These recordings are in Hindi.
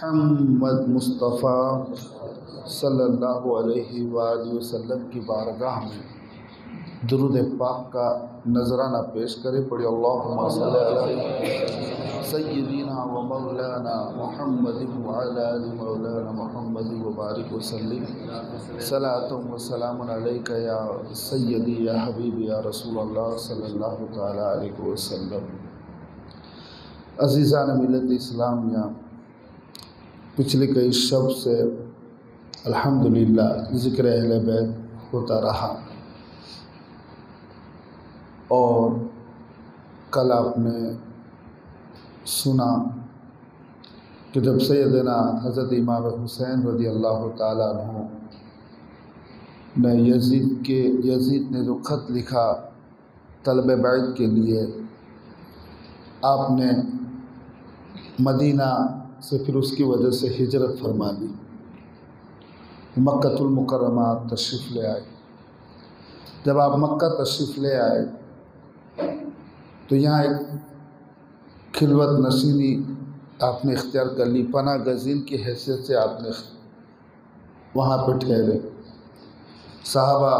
मोहम्मद मुस्तफ़ा सल्लल्लाहु अलैहि वसल्लम की बारगाह में दुरूद पाक का नजराना पेश करे। पढ़े अल्लाहुम्मा सल्ली अला सय्यिदिना व मौलाना मुहम्मदिन व अला आलि मौलाना मुहम्मदिन व बारिक व सल्लिम सलातुम व सलामुन अलैका या सय्यदी या हबीबी या रसूलल्लाह सल्लल्लाहु तआला अलैहि वसल्लम। अज़ीज़ान मिल्लत इस्लामिया, पिछले कई शब से अल्हम्दुलिल्लाह ज़िक्र अहले बैत होता रहा और कल आपने सुना कि जब सैयदना हज़रत इमाम हुसैन रज़ी अल्लाह ताला अन्हु ने यज़ीद ने जो ख़त लिखा तलब बैत के लिए, आपने मदीना से फिर उसकी वजह से हिजरत फरमा ली, मक्कातुल मुकर्रमा तशरीफ़ ले आए। जब आप मक्का तशरीफ़ ले आए तो यहाँ एक खिलवत नशीनी आपने इख्तियार कर ली, पना गज़ीन की हैसियत से आपने वहाँ पर ठहरे। सहाबा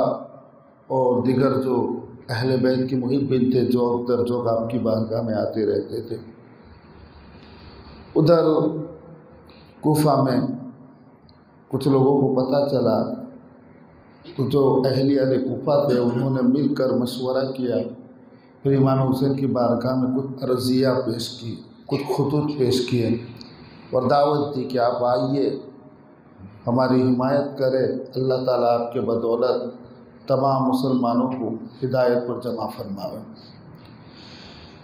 और दिगर जो अहले बैत की मुहिब्बीन थे, जोक दर जोक आपकी बारगाह में आते रहते थे। उधर कूफा में कुछ लोगों को पता चला तो जो अहलिया कूफा थे उन्होंने मिलकर मशवरा किया, फिर इमाम हुसैन की बारगाह में कुछ अर्ज़िया पेश की, कुछ खुतूत पेश किए और दावत दी कि आप आइए, हमारी हिमायत करें, अल्लाह ताला आपके बदौलत तमाम मुसलमानों को हिदायत पर जमा फरमावे।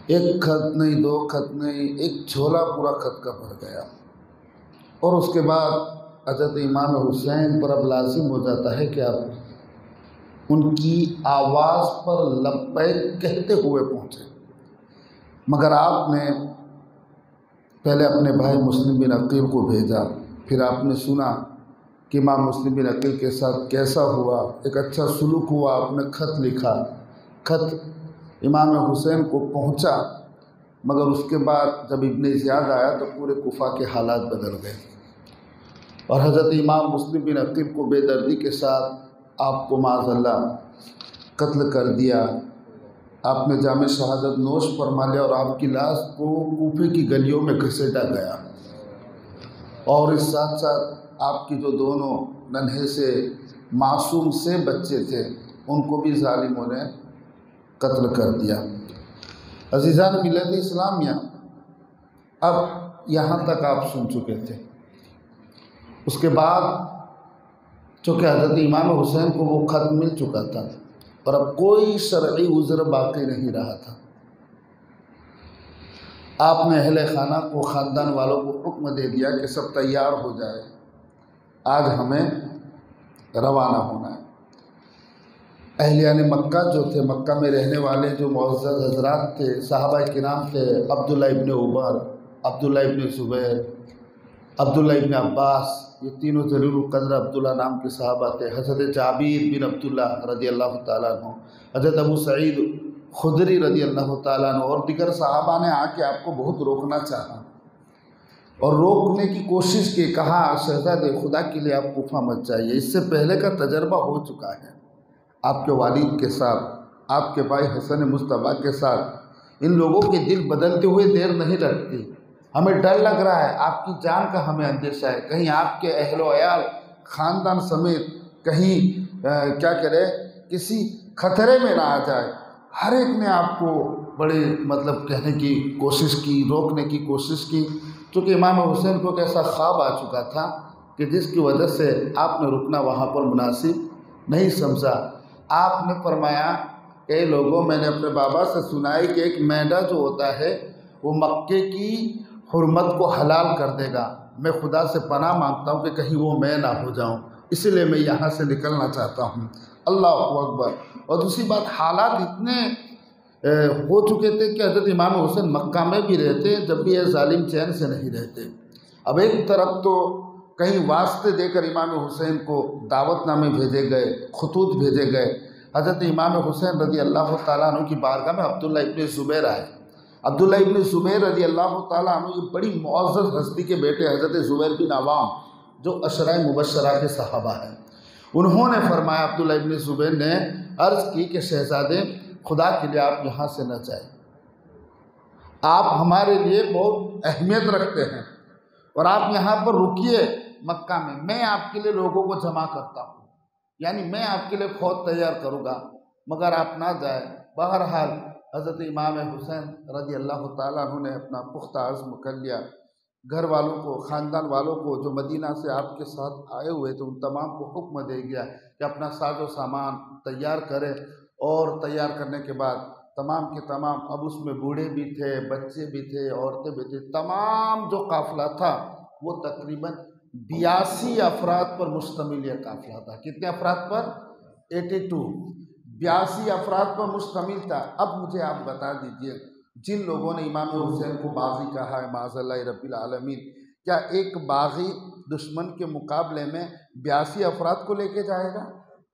एक खत नहीं, दो खत नहीं, एक झोला पूरा खत का भर गया। और उसके बाद हज़रत इमाम हुसैन पर अब लाजिम हो जाता है कि आप उनकी आवाज़ पर लब्बैक कहते हुए पहुँचे, मगर आपने पहले अपने भाई मुस्लिम बिन अकील को भेजा, फिर आपने सुना कि इमाम मुस्लिम बिन अकील के साथ कैसा हुआ, एक अच्छा सलूक हुआ, आपने ख़त लिखा। ख़त इमाम हुसैन को पहुँचा, मगर उसके बाद जब इब्ने ज़ियाद आया तो पूरे कुफा के हालात बदल गए और हज़रत इमाम मुस्लिम बिन अकील को बेदर्दी के साथ आपको माज़अल्लाह कत्ल कर दिया। आपने जामे शहादत नोश फरमा लिया और आपकी लाश को कूफे की गलियों में घसीटा गया। और इस साथ साथ आपकी जो दोनों नन्हे से मासूम से बच्चे थे उनको भी ज़ालिमों ने कत्ल कर दिया। अज़ीज़ान मिल्लत इस्लामिया, अब यहाँ तक आप सुन चुके थे। उसके बाद चूँकि हज़रत इमाम हुसैन को वो ख़त मिल चुका था और अब कोई शरई उज़्र बाकी नहीं रहा था, आपने अहले खाना को, ख़ानदान वालों को हुक्म दे दिया कि सब तैयार हो जाए, आज हमें रवाना होना है। अहलियान मक्का जो थे, मक्का में रहने वाले जो मुअज़्ज़ज़ हज़रात थे, सहाबा किराम थे, अब्दुल्ला इब्न उमर, अब्दुल्ला इब्न ज़ुबैर, अब्दुल्ला इब्न अब्बास, ये तीनों जलीलुल क़द्र अब्दुल्ला नाम के सहाबा थे। हज़रत जाबिर बिन अब्दुल्ला रज़ी अल्लाह ताला अन्हु, हज़रत अबू सईद खुदरी रज़ी अल्लाह ताला अन्हु और दिगर सहाबा ने आके आपको बहुत रोकना चाहा और रोकने की कोशिश की। कहा, शहज़ादे खुदा के लिए आप कूफा मत जाइए, इससे पहले का तजर्बा हो चुका है आपके वालिद के साथ, आपके भाई हसन मुस्तफ़ा के साथ। इन लोगों के दिल बदलते हुए देर नहीं लगती, हमें डर लग रहा है, आपकी जान का हमें अंदेशा है, कहीं आपके अहलो अयाल ख़ानदान समेत कहीं क्या करे किसी खतरे में ना आ जाए। हर एक ने आपको बड़े मतलब कहने की कोशिश की, रोकने की कोशिश की, क्योंकि इमाम हुसैन को एक ऐसा ख्वाब आ चुका था कि जिसकी वजह से आपने रुकना वहाँ पर मुनासिब नहीं समझा। आपने फरमाया, कई लोगों, मैंने अपने बाबा से सुना है कि एक मैदा जो होता है वो मक्के की हुर्मत को हलाल कर देगा, मैं खुदा से पनाह मांगता हूँ कि कहीं वो मैं ना हो जाऊँ, इसलिए मैं यहाँ से निकलना चाहता हूँ। अल्लाह अकबर। और दूसरी बात, हालात इतने हो चुके थे कि हज़रत इमाम हुसैन मक्का में भी रहते, जब भी ये जालिम चैन से नहीं रहते। अब एक तरफ तो कहीं वास्ते देकर इमाम हुसैन को दावतनामे भेजे गए, खुतूत भेजे गए। हज़रत इमाम हुसैन रज़ी अल्लाह ताला अन्हु की बारगाह में अब्दुल्ला इब्न ज़ुबैर आए अब्दुल्ला इब्न ज़ुबैर रज़ी अल्लाह ताला अन्हु ये बड़ी मुअज़्ज़ज़ हस्ती के बेटे हज़रत ज़ुबैर बिन अवाम जो अशराए मुबश्शरा के सहाबा हैं, उन्होंने फरमाया, अब्दुल्ला इब्न ज़ुबैर ने अर्ज़ की कि शहज़ादे खुदा के लिए आप यहाँ से न जाएं, आप हमारे लिए बहुत अहमियत रखते हैं और आप यहाँ पर रुकिए मक्का में, मैं आपके लिए लोगों को जमा करता हूँ, यानी मैं आपके लिए फौज तैयार करूँगा, मगर आप ना जाए। बहरहाल हज़रत इमाम हुसैन रज़ी अल्लाह ताला अन्हु ने अपना पुख्ता अज़्म कर लिया, घर वालों को, ख़ानदान वालों को जो मदीना से आपके साथ आए हुए थे उन तमाम को हुक्म दे गया कि अपना साजो सामान तैयार करें, और तैयार करने के बाद तमाम के तमाम, अब उसमें बूढ़े भी थे, बच्चे भी थे, औरतें भी थी, तमाम जो काफ़िला था वो तकरीबन 82 अफराद पर मुश्तमिल यह काफ़िला था। कितने अफराद पर? 82, 82 अफराद पर मुश्तमिल था। अब मुझे आप बता दीजिए, जिन लोगों ने इमाम हुसैन को बागी कहा है माज़अल्लाह रब्बिल आलमीन, क्या एक बागी दुश्मन के मुकाबले में 82 अफराद को लेके जाएगा?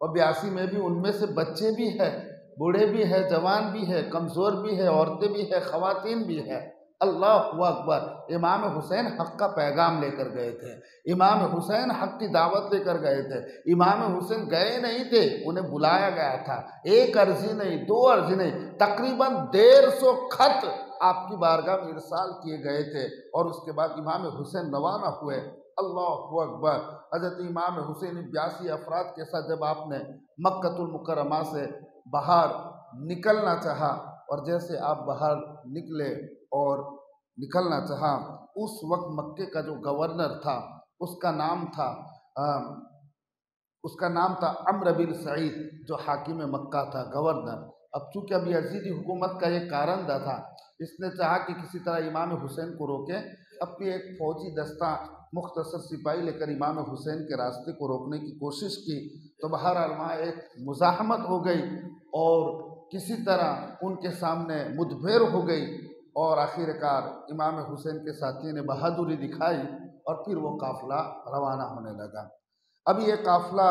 और 82 में भी उनमें से बच्चे भी है, बूढ़े भी है, जवान भी है, कमज़ोर भी है, औरतें भी है, ख़वातीन भी है। अल्लाहु अकबर। इमाम हुसैन हक़ का पैगाम लेकर गए थे, इमाम हुसैन हक़ की दावत लेकर गए थे। इमाम हुसैन गए नहीं थे, उन्हें बुलाया गया था। एक अर्जी नहीं, दो अर्जी नहीं, तकरीबन 150 खत आपकी बारगाह में इरसाल किए गए थे, और उसके बाद इमाम हुसैन रवाना हुए। अल्लाहु अकबर। हज़रत इमाम हुसैन 82 अफराद के साथ जब आपने मक्कतुल मुकर्रमा से बाहर निकलना चाहा, और जैसे आप बाहर निकले और निकलना चाहा, उस वक्त मक्के का जो गवर्नर था उसका नाम था अम्र बिन सईद, जो हाकिम मक्का था, गवर्नर। अब चूँकि अभी यजीदी हुकूमत का ये कारंदा था, इसने चाहा कि किसी तरह इमाम हुसैन को रोके, अपनी एक फौजी दस्ता मुख्तसर सिपाही लेकर इमाम हुसैन के रास्ते को रोकने की कोशिश की। तो बहरहाल वहाँ एक मुज़ाहमत हो गई और किसी तरह उनके सामने मुठभेड़ हो गई, और आखिरकार इमाम हुसैन के साथी ने बहादुरी दिखाई और फिर वो काफ़िला रवाना होने लगा। अब ये काफ़िला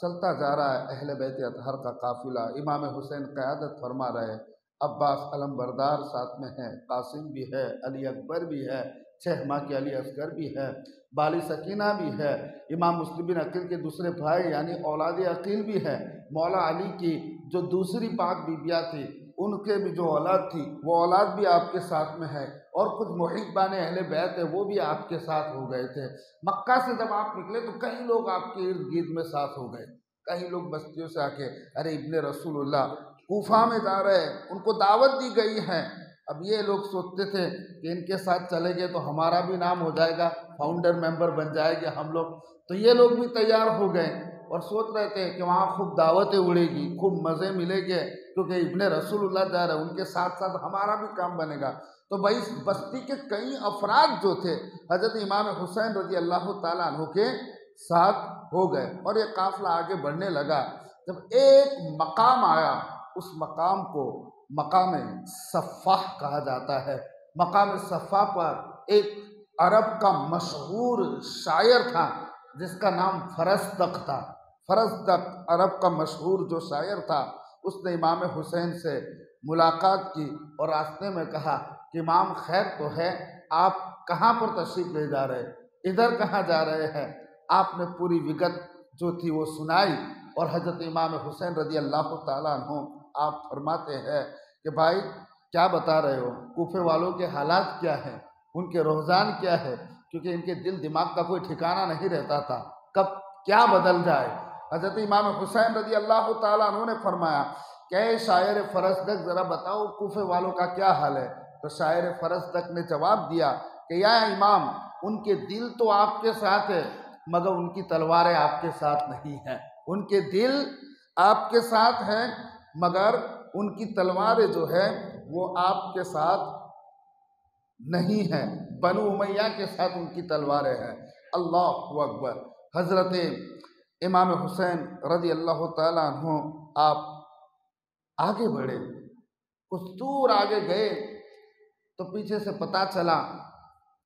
चलता जा रहा है, अहले बैत अतहर का काफ़िला, इमाम हुसैन क़यादत फरमा रहे, अब्बास अलमबरदार साथ में है, कासिम भी है, अली अकबर भी है, 6 माह के अली असगर भी है, बाली सकीना भी है, इमाम मुस्लिम बिन अकील के दूसरे भाई यानी औलाद अकील भी है, मौला अली की जो दूसरी पाक बीबियाँ थी उनके भी जो औलाद थी वो औलाद भी आपके साथ में है, और कुछ मुहिब्बान अहले बैत है वो भी आपके साथ हो गए थे। मक्का से जब आप निकले तो कई लोग आपके इर्द गिर्द में साथ हो गए, कई लोग बस्तियों से आके, अरे इब्ने रसूलुल्लाह कूफा में जा रहे हैं, उनको दावत दी गई है। अब ये लोग सोचते थे कि इनके साथ चले गए तो हमारा भी नाम हो जाएगा, फाउंडर मेंबर बन जाएंगे हम लोग। तो ये लोग भी तैयार हो गए और सोच रहे थे कि वहाँ खूब दावतें उड़ेगी, खूब मज़े मिलेंगे, क्योंकि इब्ने रसूलुल्लाह जा रहे हैं, उनके साथ साथ हमारा भी काम बनेगा। तो भाई बस्ती के कई अफराद जो थे हज़रत इमाम हुसैन रज़ी अल्लाह ताला अन्हु के साथ हो गए, और ये काफ़िला आगे बढ़ने लगा। जब एक मकाम आया, उस मकाम को मकाम सफ़ाह कहा जाता है। मकाम सफ़ा पर एक अरब का मशहूर शायर था जिसका नाम फरज़दक था। फरज़दक अरब का मशहूर जो शायर था, उसने इमाम हुसैन से मुलाकात की और रास्ते में कहा कि इमाम खैर तो है, आप कहाँ पर तशरीफ़ ले जा रहे हैं, इधर कहाँ जा रहे हैं। आपने पूरी विगत जो थी वो सुनाई, और हज़रत इमाम हुसैन रज़ी अल्लाह ताला अन्हु आप फरमाते हैं कि भाई क्या बता रहे हो, कूफे वालों के हालात क्या हैं, उनके रुझान क्या है, क्योंकि इनके दिल दिमाग का कोई ठिकाना नहीं रहता था, कब क्या बदल जाए। हज़रत इमाम हुसैन रज़ी अल्लाह ताला अन्हु ने फरमाया कि शायर फरज़दक ज़रा बताओ कूफे वालों का क्या हाल है। तो शायर फरज़दक ने जवाब दिया कि या इमाम, उनके दिल तो आपके साथ है मगर उनकी तलवारें आपके साथ नहीं हैं। उनके दिल आपके साथ हैं मगर उनकी तलवारें जो है वो आपके साथ नहीं है, बनु उमैया के साथ उनकी तलवारें हैं। अल्लाहु अकबर। हज़रत इमाम हुसैन रज़ी अल्लाह ताला अन्हु आप आगे बढ़े, कुछ दूर आगे गए तो पीछे से पता चला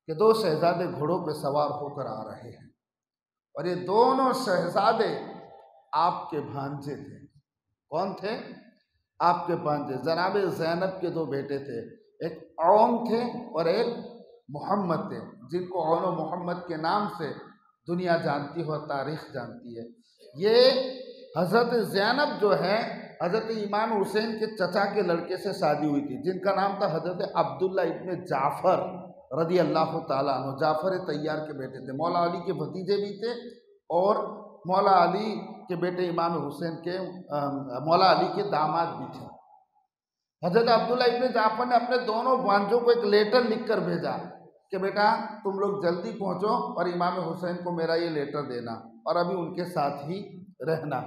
कि 2 शहजादे घोड़ों पे सवार होकर आ रहे हैं, और ये दोनों शहजादे आपके भांजे थे। कौन थे? आपके भांजे। जनाब ज़ैनब के 2 बेटे थे, एक औन थे और एक मोहम्मद थे, जिनको औन और मोहम्मद के नाम से दुनिया जानती हो, तारीख जानती है। ये हज़रत ज़ैनब जो है हज़रत इमाम हुसैन के चचा के लड़के से शादी हुई थी, जिनका नाम था हज़रत अब्दुल्ला इब्ने जाफ़र रदी अल्लाह ताला अन्हु। जाफ़र तैयार के बेटे थे, मौला अली के भतीजे भी थे और मौला अली के बेटे इमाम हुसैन के मौला अली के दामाद भी थे। हज़रत अब्दुल्ला इब्ने जाफ़र ने अपने दोनों भांजों को एक लेटर लिख कर भेजा कि बेटा तुम लोग जल्दी पहुँचो और इमाम हुसैन को मेरा ये लेटर देना और अभी उनके साथ ही रहना,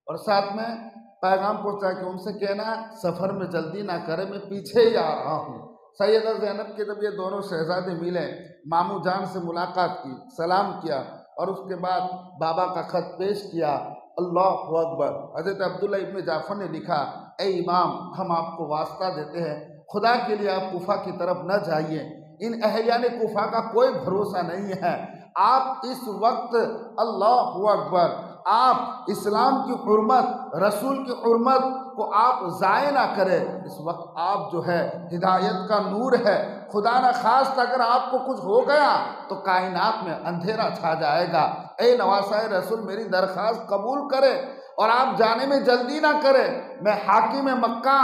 और साथ में पैगाम पहुँचा कि उनसे कहना सफ़र में जल्दी ना करे, मैं पीछे ही आ रहा हूँ। सैयदा ज़ैनब के जब ये दोनों शहज़ादे मिले, मामू जान से मुलाकात की, सलाम किया और उसके बाद बाबा का ख़त पेश किया। अल्लाहु अकबर। हज़रत अब्दुल्ला इब्ने जाफ़र ने लिखा, ए इमाम, हम आपको वास्ता देते हैं, खुदा के लिए आप कुफा की तरफ न जाइए, इन अहलियाने कुफा का कोई भरोसा नहीं है। आप इस वक्त, अल्लाहु अकबर, आप इस्लाम की हुर्मत, रसूल की हुर्मत को आप ज़ाय ना करें। इस वक्त आप जो है हिदायत का नूर है, खुदा न खास्त अगर आपको कुछ हो गया तो कायनात में अंधेरा छा जाएगा। ए नवासाए रसूल, मेरी दरख्वास्त कबूल करें और आप जाने में जल्दी ना करें। मैं हाकिम मक्का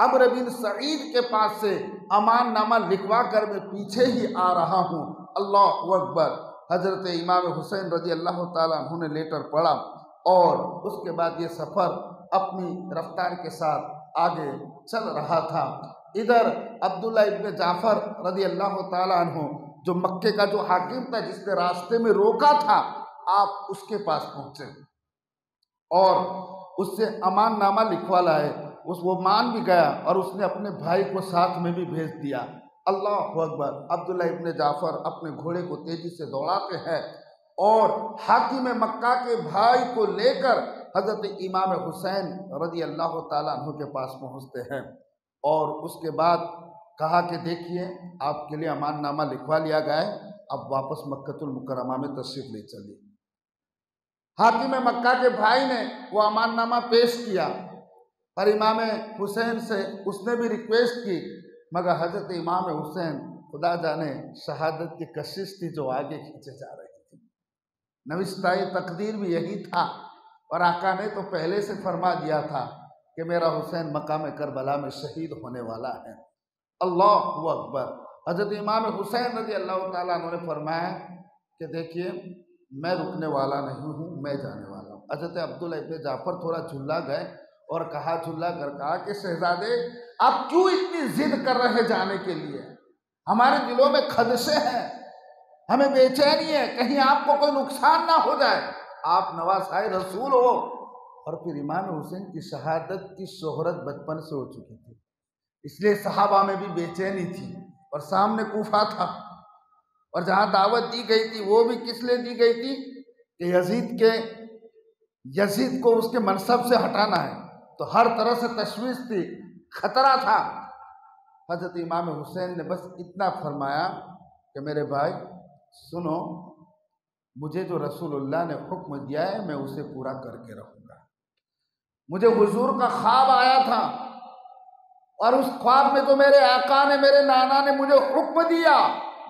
अमर बिन सईद के पास से अमान नामा लिखवा कर मैं पीछे ही आ रहा हूँ। अल्लाहु अकबर। हज़रत इमाम हुसैन रज़ी अल्लाह ताला अन्हु ने लेटर पढ़ा और उसके बाद ये सफ़र अपनी रफ्तार के साथ आगे चल रहा था। इधर अब्दुल्ला इब्ने जाफ़र रज़ी अल्लाह ताला अन्हु, जो मक्के का जो हाकिम था, जिसने रास्ते में रोका था, आप उसके पास पहुँचे और उससे अमान नामा लिखवा लाए। वो मान भी गया और उसने अपने भाई को साथ में भी भेज दिया। अल्लाहु अकबर। अब्दुल्ला इब्ने जाफ़र अपने घोड़े को तेजी से दौड़ाते हैं और हाकिम मक्का के भाई को लेकर हज़रत इमाम हुसैन रज़ी अल्लाह ताला अन्हु के पास पहुँचते हैं और उसके बाद कहा कि देखिए आपके लिए अमाननामा लिखवा लिया गया है, अब वापस मक्कतुल मुकर्रमा में तशरीफ़ ले चलिए। हाकिम मक्का के भाई ने वो अमाननामा पेश किया और इमाम हुसैन से उसने भी रिक्वेस्ट की, मगर हज़रत इमाम हुसैन खुदा जाने शहादत की कशिश थी जो आगे खींचे जा रही थी। नविश्ताए तकदीर भी यही था और आका ने तो पहले से फरमा दिया था कि मेरा हुसैन मकाम करबला में शहीद होने वाला है। अल्लाहु अकबर। हज़रत इमाम हुसैन रज़ी अल्लाह ताला अन्हु ने फरमाया कि देखिए मैं रुकने वाला नहीं हूँ, मैं जाने वाला हूँ। हज़रत अब्दुल्ला इब्ने जाफ़र थोड़ा झुल्ला गए और झुल्ला कर कहा कि शहजादे आप क्यों इतनी जिद कर रहे जाने के लिए, हमारे दिलों में खदशे हैं, हमें बेचैनी है, कहीं आपको कोई नुकसान ना हो जाए, आप नवासाए रसूल हो। और फिर इमाम हुसैन की शहादत की शोहरत बचपन से हो चुकी थी, इसलिए सहाबा में भी बेचैनी थी और सामने कूफा था और जहाँ दावत दी गई थी वो भी किस लिए दी गई थी कि यजीद को उसके मनसब से हटाना है, तो हर तरह से तशवीश थी, खतरा था। हज़रत इमाम हुसैन ने बस इतना फरमाया कि मेरे भाई सुनो, मुझे जो रसूलुल्लाह ने हुक्म दिया है मैं उसे पूरा करके रहूँगा। मुझे हुजूर का ख्वाब आया था और उस ख्वाब में तो मेरे आका ने, मेरे नाना ने मुझे हुक्म दिया,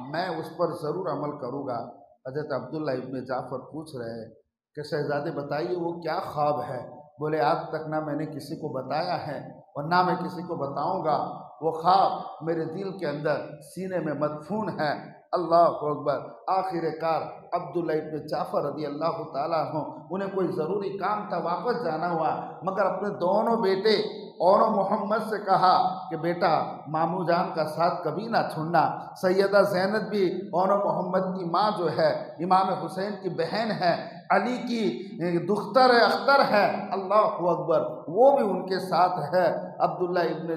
मैं उस पर ज़रूर अमल करूँगा। हज़रत अब्दुल्ला इब्ने जाफ़र पूछ रहे हैं कि शहज़ादे बताइए वो क्या ख्वाब है। बोले आज तक ना मैंने किसी को बताया है और ना मैं किसी को बताऊँगा, वो ख्वाब मेरे दिल के अंदर सीने में मदफून है। अल्लाहु अकबर। आखिरकार अब्दुल्ला इब्ने जाफ़र रज़ी अल्लाह ताला अन्हु, उन्हें कोई ज़रूरी काम था, वापस जाना हुआ, मगर अपने दोनों बेटे और मोहम्मद से कहा कि बेटा मामू जान का साथ कभी ना छोड़ना। सैयदा ज़ैनब भी और मोहम्मद की माँ जो है इमाम हुसैन की बहन है, अली की दुख्तर अख्तर है, अल्लाहु अकबर, वो भी उनके साथ है। अब्दुल्ला इब्ने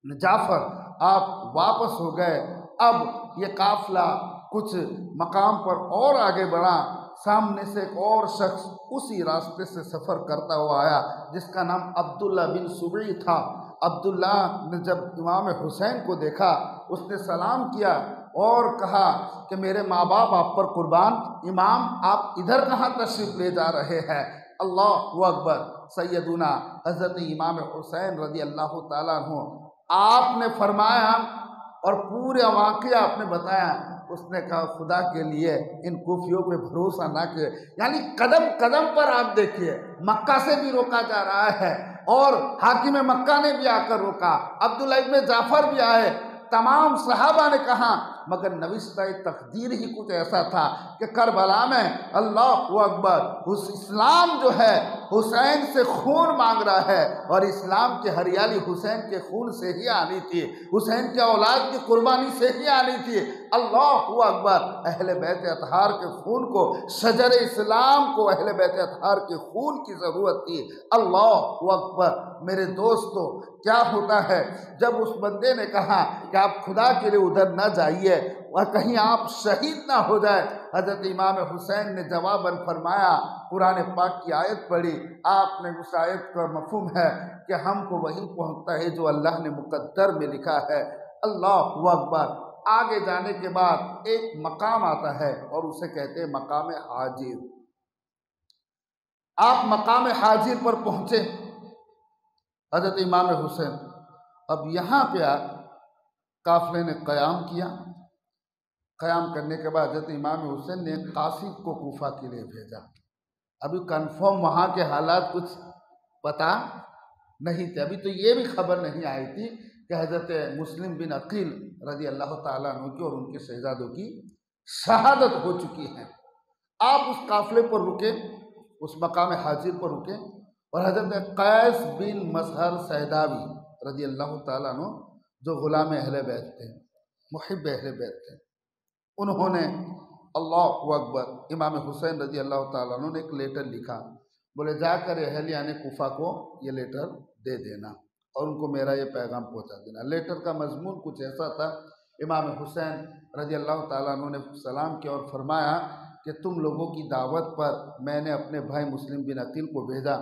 जाफ़र आप वापस हो गए। अब ये काफ़िला कुछ मकाम पर और आगे बढ़ा, सामने से एक और शख्स उसी रास्ते से सफ़र करता हुआ आया जिसका नाम अब्दुल्ला बिन सुबई था। अब्दुल्ला ने जब इमाम हुसैन को देखा उसने सलाम किया और कहा कि मेरे माँ बाप आप पर कुर्बान, इमाम आप इधर कहाँ तशरीफ़ ले जा रहे हैं। अल्लाहु अकबर। सैयदुना हज़रत इमाम हुसैन रज़ी अल्लाह ताला अन्हु आपने फरमाया और पूरे वाक़या आपने बताया। उसने कहा खुदा के लिए इन कूफियों पे भरोसा ना किए। यानी कदम कदम पर आप देखिए, मक्का से भी रोका जा रहा है और हाकिम मक्का ने भी आकर रोका, अब्दुल्ला इब्न जाफर भी आए, तमाम सहाबा ने कहा, मगर नविश्ता तकदीर ही कुछ ऐसा था कि करबला में अल्लाह अकबर उस इस्लाम जो है हुसैन से खून मांग रहा है और इस्लाम की हरियाली हुसैन के खून से ही आनी थी, हुसैन के औलाद की कुर्बानी से ही आनी थी। अल्लाह अकबर, अहले बैत अतहार के खून को, शजर इस्लाम को अहले बैत अतहार के खून की ज़रूरत थी। अल्लाह अकबर। मेरे दोस्तों, क्या होता है जब उस बंदे ने कहा कि आप खुदा के लिए उधर न जाइए वह कहीं आप शहीद ना हो जाए, हज़रत इमाम हुसैन ने जवाबन फरमाया, कुरान पाक की आयत पढ़ी। आपने उस आयत का मफ़हूम है कि हमको वही पहुँचता है जो अल्लाह ने मुक़द्दर में लिखा है। अल्लाह अकबर। आगे जाने के बाद एक मकाम आता है और उसे कहते हैं मकाम हाजिर। आप मकाम हाजिर पर पहुँचे हज़रत इमाम हुसैन। अब यहाँ पे काफ़िले ने क़याम किया। क़याम करने के बाद हज़रत इमाम हुसैन ने कासिद को कूफा के लिए भेजा। अभी कंफर्म वहाँ के हालात कुछ पता नहीं थे, अभी तो ये भी खबर नहीं आई थी कि हज़रत मुस्लिम बिन अकील रज़ी अल्लाह ताला अन्हु की और उनके शहजादों की शहादत हो चुकी है। आप उस काफ़िले पर रुके, उस मकाम हाजिर पर रुके और हज़रत कैस बिन मसहर सैदावी रज़ी अल्लाह ताला अन्हु जो ग़ुलाम अहले बैत थे, मुहिब अहले बैत थे, उन्होंने अल्लाह अकबर इमाम हुसैन रज़ी अल्लाह ताला अन्हु ने एक लेटर लिखा। बोले जाकर अहलियाने कुफा को ये लेटर दे देना और उनको मेरा ये पैगाम पहुंचा देना। लेटर का मजमून कुछ ऐसा था, इमाम हुसैन रज़ी अल्लाह ताला अन्हु ने सलाम किया और फरमाया कि तुम लोगों की दावत पर मैंने अपने भाई मुस्लिम बिन अकील को भेजा।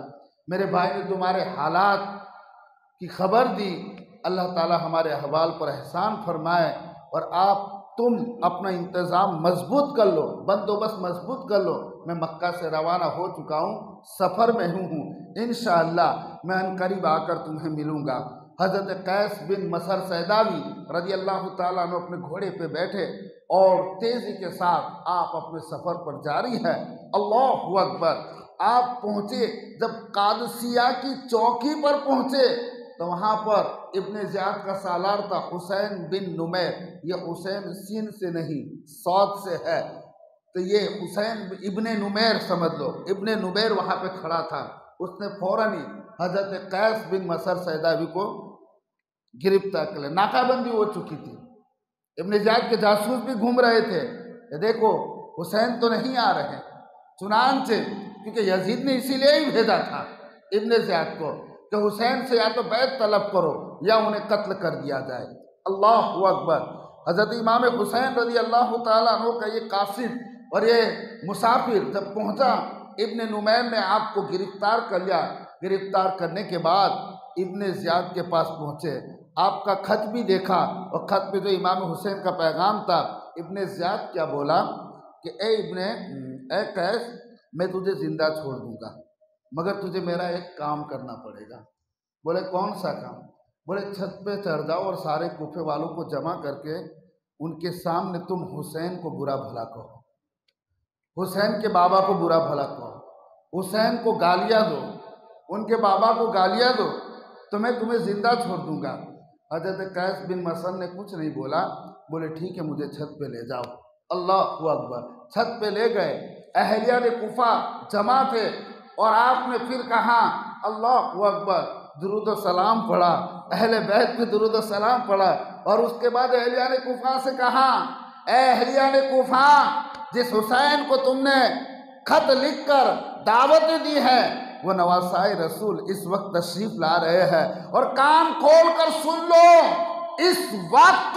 मेरे भाई ने तुम्हारे हालात की खबर दी। अल्लाह ताला हमारे अहवाल पर एहसान फरमाए और तुम अपना इंतज़ाम मजबूत कर लो, बंदोबस्त मजबूत कर लो। मैं मक्का से रवाना हो चुका हूँ, सफ़र में हूँ, इंशाअल्लाह मैं अनकरीब आकर तुम्हें मिलूँगा। हज़रत कैस बिन मसहर सैदावी रज़ी अल्लाह ताला अन्हु अपने घोड़े पे बैठे और तेज़ी के साथ आप अपने सफ़र पर जारी है। अल्लाहु अकबर। आप पहुँचे, जब कादसिया की चौकी पर पहुँचे तो वहाँ पर इब्ने ज़ियाद का सालार था हुसैन बिन नुमैर। ये हुसैन सीन से नहीं सौद से है, तो ये हुसैन इब्ने नुमैर समझ लो। इब्ने नुमैर वहाँ पे खड़ा था। उसने फ़ौरन ही हज़रत कैस बिन मसहर सैदावी को गिरफ्तार कर लिया। नाकाबंदी हो चुकी थी, इब्ने ज़ियाद के जासूस भी घूम रहे थे, ये देखो हुसैन तो नहीं आ रहे। चुनांचे, क्योंकि यजीद ने इसीलिए ही भेजा था इब्ने ज़ियाद को कि हुसैन से या तो बैत तलब करो या उन्हें कत्ल कर दिया जाए। अल्लाहु अकबर। हज़रत इमाम हुसैन रज़ी अल्लाह ताला अन्हु का ये कासिद और ये मुसाफिर जब पहुंचा, इब्ने नुमैर ने आपको गिरफ्तार कर लिया। गिरफ्तार करने के बाद इब्ने ज़ियाद के पास पहुंचे, आपका खत भी देखा और खत पे जो इमाम हुसैन का पैगाम था, इब्ने ज़ियाद क्या बोला कि ए कैस, मैं तुझे ज़िंदा छोड़ दूँगा मगर तुझे मेरा एक काम करना पड़ेगा। बोले कौन सा काम? बोले छत पे चढ़ जाओ और सारे कूफे वालों को जमा करके उनके सामने तुम हुसैन को बुरा भला कहो, हुसैन के बाबा को बुरा भला कहो, हुसैन को गालियाँ दो, उनके बाबा को गालियाँ दो, तो मैं तुम्हें ज़िंदा छोड़ दूँगा। हज़रत कैस बिन मसहर ने कुछ नहीं बोला। बोले ठीक है, मुझे छत पे ले जाओ। अल्लाहु अकबर। छत पे ले गए, अहलिया ने कुफा जमा थे और आपने फिर कहा अल्लाहु अकबर, दुरूद व सलाम पढ़ा, अहले बैत पे दुरूद व सलाम पढ़ा और उसके बाद अहलिया ने कुफा से कहा, ए अहलिया ने कुफा, जिस हुसैन को तुमने खत लिखकर दावत दी है वो नवासाए रसूल इस वक्त तशरीफ ला रहे हैं और कान खोल कर सुन लो, इस वक्त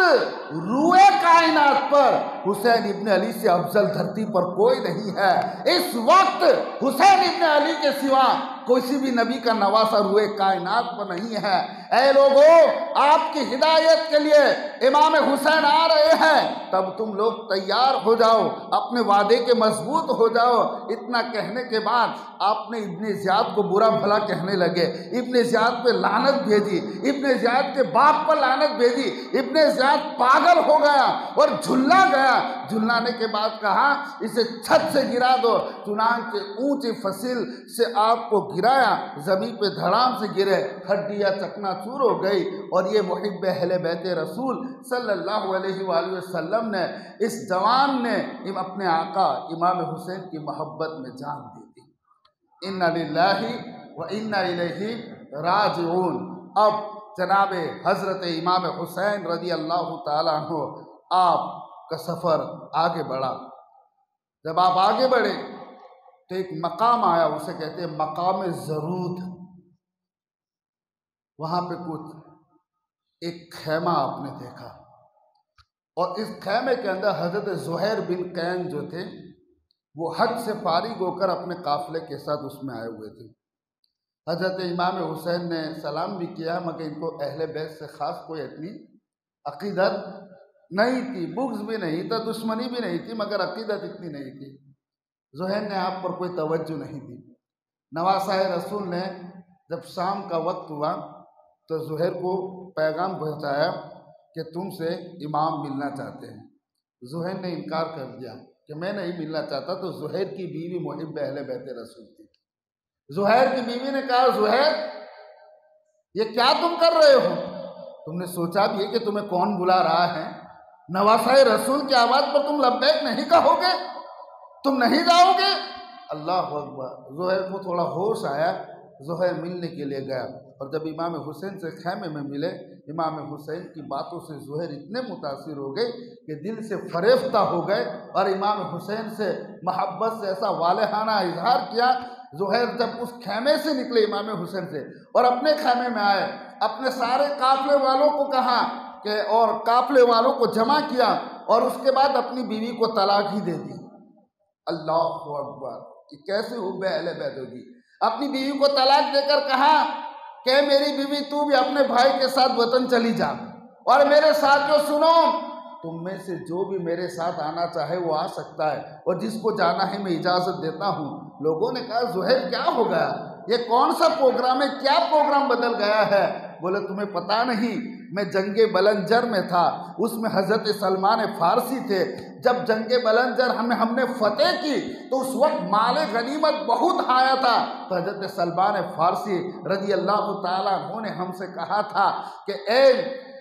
रूए कायनात पर हुसैन इब्न अली से अफजल धरती पर कोई नहीं है। इस वक्त हुसैन इब्न अली के सिवा किसी भी नबी का नवासा रूए कायनात पर नहीं है। ऐ लोगों, आपकी हिदायत के लिए इमाम हुसैन आ रहे हैं, तब तुम लोग तैयार हो जाओ, अपने वादे के मजबूत हो जाओ। इतना कहने के बाद आपने इब्ने ज़ियाद को बुरा भला कहने लगे, इब्ने ज़ियाद पे लानत भेजी, इब्ने ज़ियाद के बाप पर लानत भेजी। इब्ने ज़ियाद पागल हो गया और झुल्ला गया। झुल्लाने के बाद कहा इसे छत से गिरा दो। चुनांचे ऊंची फसिल से आपको गिराया, ज़मीन पे धड़ाम से गिरे, हड्डियाँ चकनाचूर हो गई। और ये मुहिब्ब अहले बैत रसूल सल्लल्लाहु अलैहि वसल्लम ने, इस जवान ने अपने आका इमाम हुसैन की मोहब्बत में जान दी थी। इन्ना लिल्लाहि व इन्ना इलैहि राजिऊन। अब जनाबे हज़रत इमाम हुसैन रज़ी अल्लाह ताला अन्हु, आपका सफ़र आगे बढ़ा। जब आप आगे बढ़े तो एक मकाम आया, उसे कहते हैं मकाम ज़रूद। वहाँ पे कुछ एक खैमा आपने देखा, और इस खैमे के अंदर हज़रत ज़ुहैर बिन कैन जो थे वो हज से फारिग होकर अपने काफ़िले के साथ उसमें आए हुए थे। हज़रत इमाम हुसैन ने सलाम भी किया, मगर इनको अहले बैत से ख़ास कोई इतनी अक़ीदत नहीं थी, बुग़्ज़ भी नहीं था, दुश्मनी भी नहीं थी, मगर अक़ीदत इतनी नहीं थी। ज़ुहैर ने आप पर कोई तवज्जो नहीं दी। नवासा रसूल ने जब शाम का वक्त हुआ तो ज़ुहैर को पैगाम पहुँचाया कि तुमसे इमाम मिलना चाहते हैं। ज़ुहैर ने इनकार कर दिया कि मैं नहीं मिलना चाहता। तो ज़ुहैर की बीवी मुहिब्ब अहले बैत रसूल थी। ज़ुहैर की बीवी ने कहा, ज़ुहैर ये क्या तुम कर रहे हो? तुमने सोचा भी है कि तुम्हें कौन बुला रहा है? नवासा रसूल की आवाज़ पर तुम लब्बैक नहीं कहोगे? तुम नहीं जाओगे? अल्लाह अकबर। ज़ुहैर को थोड़ा होश आया, ज़ुहैर मिलने के लिए गया, और जब इमाम हुसैन से खैमे में मिले, इमाम हुसैन की बातों से ज़ुहैर इतने मुतासिर हो गए कि दिल से फरेफ्ता हो गए और इमाम हुसैन से मोहब्बत से ऐसा वालेहाना इजहार किया। ज़ुहैर जब उस खैमे से निकले इमाम हुसैन से और अपने खैमे में आए, अपने सारे काफ़िले वालों को कहा कि, और काफ़िले वालों को जमा किया, और उसके बाद अपनी बीवी को तलाक ही दे दी। अल्लाहु अकबर। कि कैसे हुब्बे अहले बैत होगी। अपनी बीवी को तलाक देकर कहा कि मेरी बीवी तू भी अपने भाई के साथ वतन चली जा, और मेरे साथियों सुनो, तुम में से जो भी मेरे साथ आना चाहे वो आ सकता है, और जिसको जाना है मैं इजाज़त देता हूँ। लोगों ने कहा, ज़ुहैर क्या हो गया? ये कौन सा प्रोग्राम है? क्या प्रोग्राम बदल गया है? बोले तुम्हें पता नहीं, मैं जंगे बलंजर में था, उसमें हज़रत सलमान फ़ारसी थे। जब जंगे बलंजर हमने फ़तेह की तो उस वक्त माले गनीमत बहुत आया था। तो हज़रत सलमान फ़ारसी रज़ी अल्लाह ताला अन्हु ने हमसे कहा था कि ए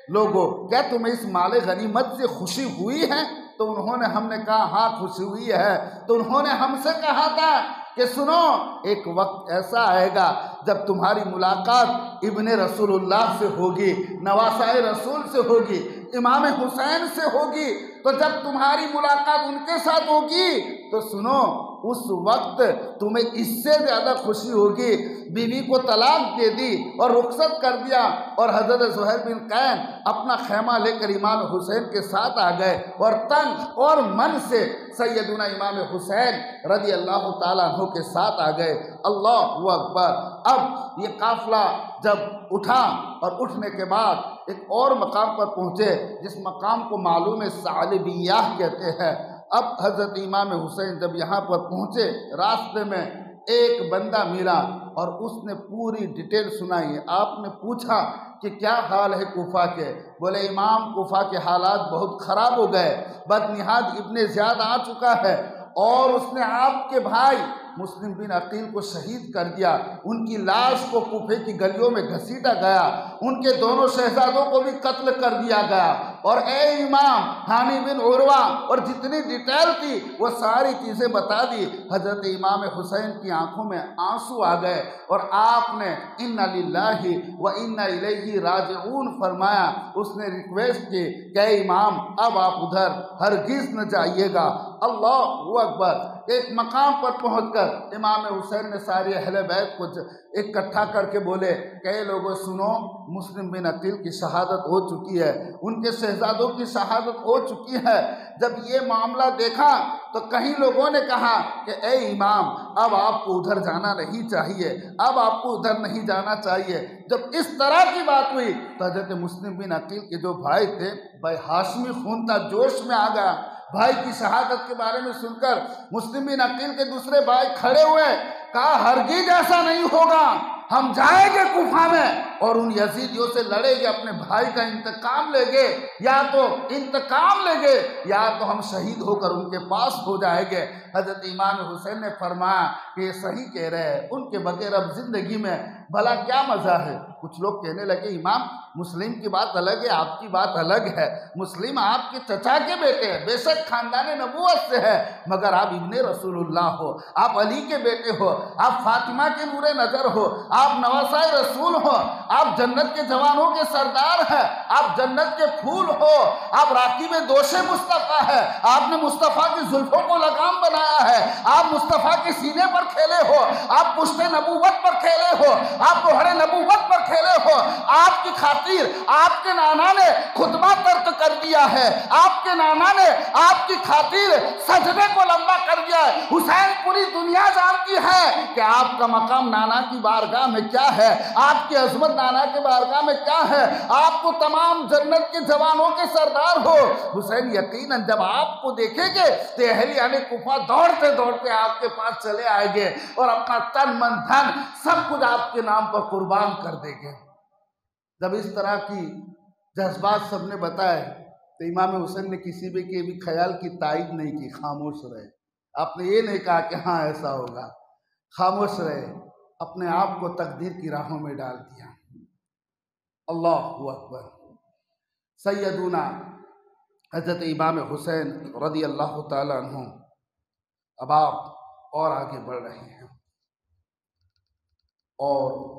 लोगों, क्या तुम्हें इस माले गनीमत से खुशी हुई है? तो उन्होंने, हमने कहा हाँ खुशी हुई है। तो उन्होंने हमसे कहा था कि सुनो, एक वक्त ऐसा आएगा जब तुम्हारी मुलाकात इब्ने रसूलुल्लाह से होगी, नवासाए रसूल से होगी, इमाम हुसैन से होगी। तो जब तुम्हारी मुलाकात उनके साथ होगी तो सुनो, उस वक्त तुम्हें इससे ज़्यादा खुशी होगी। बीवी को तलाक दे दी और रुखसत कर दिया, और हज़रत ज़ुहैर बिन कैन अपना खैमा लेकर इमाम हुसैन के साथ आ गए, और तन और मन से सैयदुना इमाम हुसैन रज़ी अल्लाह ताला अन्हु के साथ आ गए। अल्लाहु अकबर। अब ये काफ़िला जब उठा, और उठने के बाद एक और मकाम पर पहुँचे, जिस मकाम को मालूम है सालिबियाह कहते हैं। अब हज़रत इमाम हुसैन जब यहाँ पर पहुँचे, रास्ते में एक बंदा मिला और उसने पूरी डिटेल सुनाई। आपने पूछा कि क्या हाल है कूफा के? बोले इमाम, कूफा के हालात बहुत ख़राब हो गए, बदनिहाद इब्ने ज़ियाद आ चुका है, और उसने आपके भाई मुस्लिम बिन अकील को शहीद कर दिया। उनकी लाश को कूफे की गलियों में घसीटा गया, उनके दोनों शहजादों को भी कत्ल कर दिया गया। और ए इमाम, हानी बिन उरवा और जितनी डिटेल थी वो सारी चीज़ें बता दी। हज़रत इमाम हुसैन की आंखों में आंसू आ गए, और आपने इन्ना लिल्लाहि व इन्ना इलैहि राजिऊन फरमाया। उसने रिक्वेस्ट की कि इमाम, अब आप उधर हरगिज़ न जाइएगा। अल्लाहु अकबर। एक मकाम पर पहुंचकर इमाम हुसैन ने सारी अहले बैत को इकट्ठा करके बोले, कई लोगों सुनो, मुस्लिम बिन अकील की शहादत हो चुकी है, उनके शहजादों की शहादत हो चुकी है। जब ये मामला देखा तो कई लोगों ने कहा कि ए इमाम, अब आपको उधर जाना नहीं चाहिए, अब आपको उधर नहीं जाना चाहिए। जब इस तरह की बात हुई तो हजरत मुस्लिम बिन अकील के जो भाई थे, भाई हाशमी खून था, जोश में आ गया। भाई की शहादत के बारे में सुनकर मुस्लिम बिन अकील के दूसरे भाई खड़े हुए, कहा हरगिज ऐसा नहीं होगा, हम जाएंगे कुफा में और उन यजीदियों से लड़ेंगे, अपने भाई का इंतकाम लेंगे, या तो इंतकाम लेंगे या तो हम शहीद होकर उनके पास हो जाएंगे। हजरत इमाम हुसैन ने फरमाया कि ये सही कह रहे हैं, उनके बगैर अब जिंदगी में भला क्या मजा है। कुछ लोग कहने लगे, इमाम मुस्लिम की बात अलग है, आपकी बात अलग है। मुस्लिम आपके चचा के बेटे हैं, बेशक खानदान नबूवत से है, मगर आप इब्ने रसूलुल्लाह हो, आप अली के बेटे हो, आप फातिमा के नूरे नजर हो, आप नवासाए रसूल हो, आप जन्नत के जवानों के सरदार हैं, आप जन्नत के फूल हो, आप राकीब दोशे मुस्तफ़ा है, आपने मुस्तफ़ा की जुल्फों को लगाम बनाया है, आप मुस्तफ़ा के सीने पर खेले हो, आप पुश्ते नबूवत पर खेले हो, आप मोहरे नबूवत पर खेले हो। आपकी खातिर आपके नाना ने खुतबा तर्क कर दिया है, आपके नाना ने आपकी खातिर सजदे को लंबा कर दिया है। हुसैन, पूरी दुनिया जानती है कि आपका मकाम नाना की बारगाह में क्या है, आपकी अजमत नाना के बारगाह में क्या है, आपको तमाम जन्नत के जवानों के सरदार हो। हुसैन यकीनन जब आपको देखेंगे तो अहलियाने कुफा दौड़ते दौड़ते आपके पास चले आएंगे और अपना तन मन धन सब कुछ आपके नाम पर कुर्बान कर देंगे। जब इस तरह की जज्बात सबने बताए तो इमाम हुसैन ने किसी भी के भी ख्याल की तायद नहीं की, खामोश रहे। आपने ये नहीं कहा कि हाँ ऐसा होगा, खामोश रहे, अपने आप को तकदीर की राहों में डाल दिया। अल्लाहु अकबर। सैयदुना हज़रत इमाम हुसैन रज़ी अल्लाह ताला अन्हु अब आप और आगे बढ़ रहे हैं, और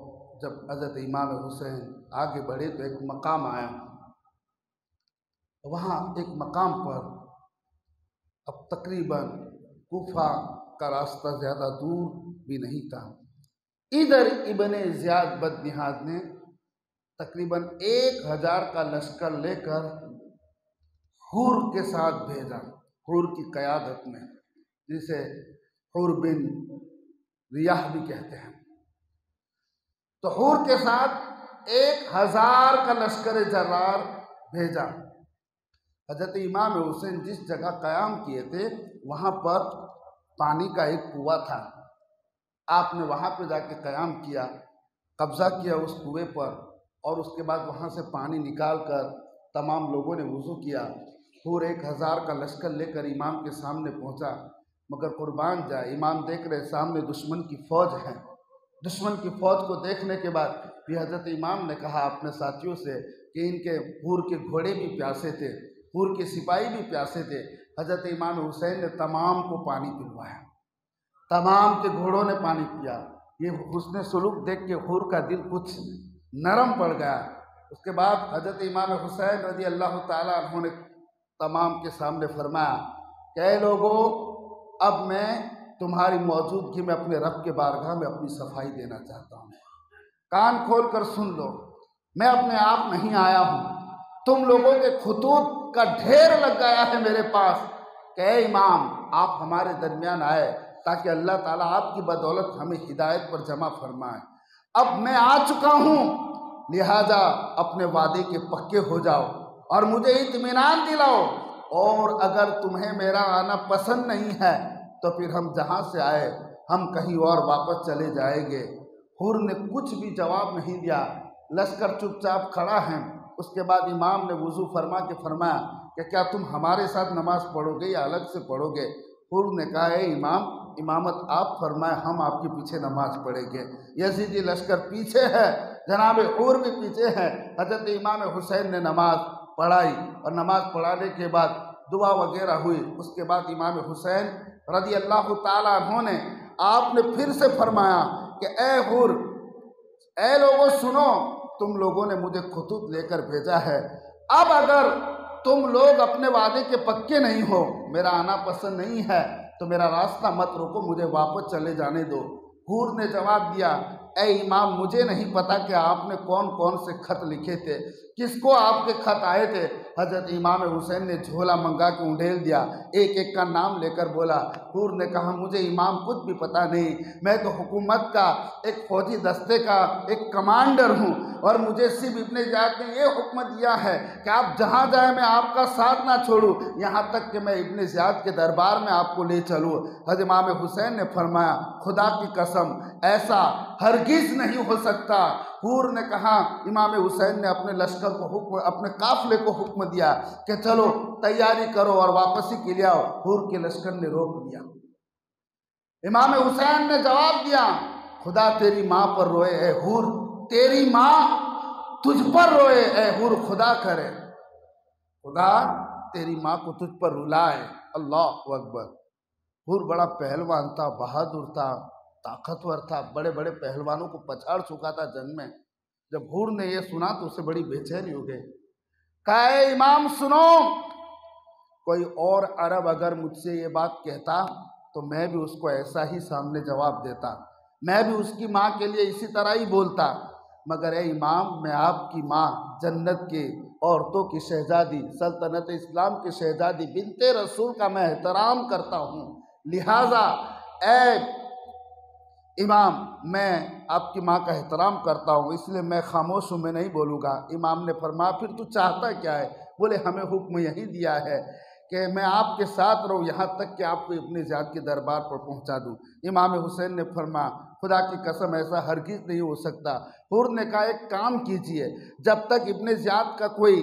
जब हज़रत इमाम हुसैन आगे बढ़े तो एक मकाम आया। वहाँ एक मकाम पर अब तकरीबन कूफा का रास्ता ज़्यादा दूर भी नहीं था। इधर इब्ने ज़ियाद बदनिहाद ने तकरीबन 1000 का लश्कर लेकर हुर के साथ भेजा, हुर की क़यादत में, जिसे हुर बिन रियाह भी कहते हैं। तो हुर के साथ 1000 का लश्कर जर्रार भेजा। हजरत इमाम हुसैन जिस जगह क़याम किए थे वहाँ पर पानी का एक कुआं था। आपने वहाँ पे जाके क़याम किया, कब्ज़ा किया उस कुएं पर, और उसके बाद वहाँ से पानी निकाल कर तमाम लोगों ने वुज़ू किया। हुर 1000 का लश्कर लेकर इमाम के सामने पहुँचा, मगर कुर्बान जाए, इमाम देख रहे सामने दुश्मन की फ़ौज है। दुश्मन की फ़ौज को देखने के बाद भी हज़रत इमाम ने कहा अपने साथियों से कि इनके हुर के घोड़े भी प्यासे थे, हुर के सिपाही भी प्यासे थे। हज़रत इमाम हुसैन ने तमाम को पानी पिलवाया, तमाम के घोड़ों ने पानी पिया। ये हुस्न सुलूक देख के हुर का दिल कुछ नरम पड़ गया। उसके बाद हज़रत इमाम हुसैन रज़ी अल्लाह ताला अन्हु ने तमाम के सामने फरमाया, कई लोगों, अब मैं तुम्हारी मौजूदगी में अपने रब के बारगाह में अपनी सफाई देना चाहता हूँ। कान खोल कर सुन लो, मैं अपने आप नहीं आया हूँ, तुम लोगों के खुतूत का ढेर लग गया है मेरे पास। कि इमाम, आप हमारे दरमियान आए ताकि अल्लाह ताला आपकी बदौलत हमें हिदायत पर जमा फरमाए। अब मैं आ चुका हूँ, लिहाजा अपने वादे के पक्के हो जाओ और मुझे इत्मीनान दिलाओ, और अगर तुम्हें मेरा आना पसंद नहीं है तो फिर हम जहाँ से आए हम कहीं और वापस चले जाएंगे। हुर ने कुछ भी जवाब नहीं दिया, लश्कर चुपचाप खड़ा है। उसके बाद इमाम ने वुज़ू फरमा के फरमाया कि क्या तुम हमारे साथ नमाज पढ़ोगे या अलग से पढ़ोगे? हुर ने कहा, ए इमाम, इमामत आप फरमाए, हम आपके पीछे नमाज पढ़ेंगे। यजीदी लश्कर पीछे है, जनाब हुर भी पीछे है। हज़रत इमाम हुसैन ने नमाज पढ़ाई, और नमाज पढ़ाने के बाद दुआ वगैरह हुई। उसके बाद इमाम हुसैन रज़ी अल्लाह ताला अन्हु ने आपने फिर से फरमाया कि ए हुर, ए लोगों सुनो, तुम लोगों ने मुझे खुतूत लेकर भेजा है, अब अगर तुम लोग अपने वादे के पक्के नहीं हो, मेरा आना पसंद नहीं है, तो मेरा रास्ता मत रोको, मुझे वापस चले जाने दो। हुर ने जवाब दिया ए इमाम, मुझे नहीं पता कि आपने कौन कौन से खत लिखे थे, किसको आपके खत आए थे। हजरत इमाम हुसैन ने झोला मंगा के उंडेल दिया, एक एक का नाम लेकर बोला। हूर ने कहा, मुझे इमाम कुछ भी पता नहीं, मैं तो हुकूमत का एक फौजी दस्ते का एक कमांडर हूँ और मुझे सिर्फ इब्ने ज़ियाद ने ये हुक्म दिया है कि आप जहाँ जाए मैं आपका साथ ना छोड़ूँ, यहाँ तक कि मैं इब्ने ज़ियाद के दरबार में आपको ले चलूँ। हजरत इमाम हुसैन ने फरमाया, खुदा की कसम ऐसा हरगिज़ नहीं हो सकता। हूर ने कहा, इमाम हुसैन ने अपने लश्कर को हुक्म, अपने काफिले को हुक्म दिया कि चलो तैयारी करो और वापसी के लिए आओ। हूर के लश्कर ने रोक लिया। इमाम हुसैन ने जवाब दिया, खुदा तेरी माँ पर रोए ए हूर, तेरी माँ तुझ पर रोए ए हूर, खुदा करे खुदा तेरी माँ को तुझ पर रुलाए। अल्लाह अकबर। हूर बड़ा पहलवान था, बहादुर था, ताकतवर था, बड़े बड़े पहलवानों को पछाड़ चुका था जंग में। जब हूर ने यह सुना तो उसे बड़ी बेचैनी हो गई। कहा, इमाम सुनो, कोई और अरब अगर मुझसे ये बात कहता तो मैं भी उसको ऐसा ही सामने जवाब देता, मैं भी उसकी माँ के लिए इसी तरह ही बोलता। मगर ए इमाम, मैं आपकी माँ, जन्नत की औरतों की शहजादी, सल्तनत इस्लाम की शहजादी बिन्ते रसूल का मैं एहतराम करता हूँ, लिहाजा ए इमाम, मैं आपकी माँ का एहतराम करता हूँ, इसलिए मैं खामोश हूँ, मैं नहीं बोलूँगा। इमाम ने फरमाया, फिर तू चाहता क्या है? बोले, हमें हुक्म यही दिया है कि मैं आपके साथ रहूँ यहाँ तक कि आपको इब्ने ज़ियाद के दरबार पर पहुँचा दूँ। इमाम हुसैन ने फरमाया, खुदा की कसम ऐसा हरगिज़ नहीं हो सकता। हूर ने कहा, एक काम कीजिए, जब तक इब्ने ज़ियाद का कोई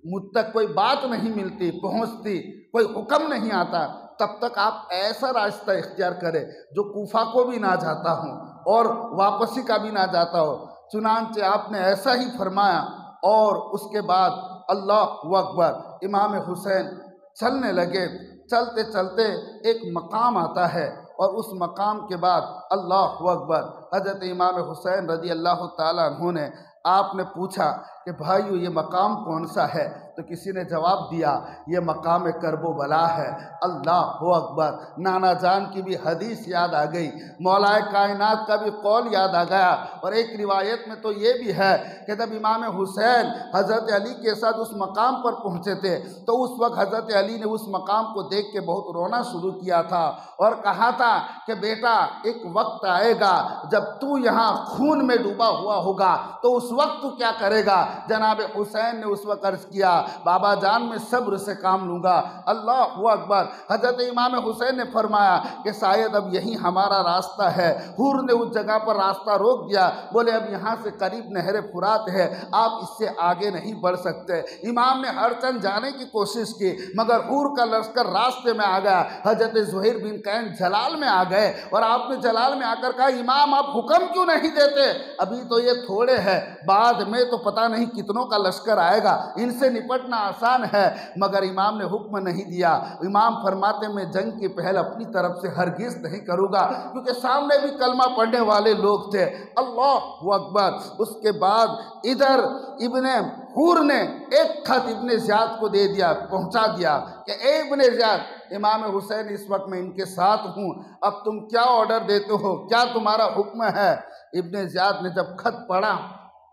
मुझ तक कोई बात नहीं मिलती, पहुँचती, कोई हुक्म नहीं आता, तब तक आप ऐसा रास्ता इख्तियार करें जो कूफा को भी ना जाता हो और वापसी का भी ना जाता हो। चुनांचे आपने ऐसा ही फरमाया और उसके बाद अल्लाह अकबर, इमाम हुसैन चलने लगे। चलते चलते एक मकाम आता है और उस मकाम के बाद अल्लाह अकबर, हज़रत इमाम हुसैन रज़ी अल्लाह ताला अन्हु ने आपने पूछा कि भाइयों ये मकाम कौन सा है? तो किसी ने जवाब दिया, ये मकाम करबो बला है। अल्लाह अकबर। नाना जान की भी हदीस याद आ गई, मौलाए कायनात का भी कौल याद आ गया। और एक रिवायत में तो ये भी है कि जब इमाम हुसैन हज़रत अली के साथ उस मकाम पर पहुँचे थे तो उस वक्त हज़रत अली ने उस मकाम को देख के बहुत रोना शुरू किया था और कहा था कि बेटा, एक वक्त आएगा जब तू यहाँ खून में डूबा हुआ होगा तो उस वक्त तू क्या करेगा? जनाब हुसैन ने उस वक्त अर्ज किया, बाबा जान मैं सब्र से काम लूँगा। अल्लाह अकबर। हज़रत इमाम हुसैन ने फरमाया कि शायद अब यही हमारा रास्ता है। हूर ने उस जगह पर रास्ता रोक दिया, बोले अब यहाँ से करीब नहर फुरात है, आप इससे आगे नहीं बढ़ सकते। इमाम ने हर चंद जाने की कोशिश की मगर हूर का लश्कर रास्ते में आ गया। हज़रत ज़ुहैर बिन कैन जलाल में आ गए और आपने जलाल में आकर कहा, इमाम आप हुक्म क्यों नहीं देते? अभी तो ये थोड़े हैं, बाद में तो पता नहीं कितनों का लश्कर आएगा, इनसे निपटना आसान है। मगर इमाम ने हुक्म नहीं दिया। इमाम फरमाते, मैं जंग की पहल अपनी तरफ से हरगिज़ नहीं करूँगा, क्योंकि सामने भी कलमा पढ़ने वाले लोग थे। अल्लाह अकबर। उसके बाद इधर इब्ने हूर ने एक खत इब्ने ज़ियाद को दे दिया, पहुँचा दिया कि ए इब्ने ज़ियाद, इमाम हुसैन इस वक्त मैं इनके साथ हूँ, अब तुम क्या ऑर्डर देते हो, क्या तुम्हारा हुक्म है? इब्ने ज़ियाद ने जब खत पढ़ा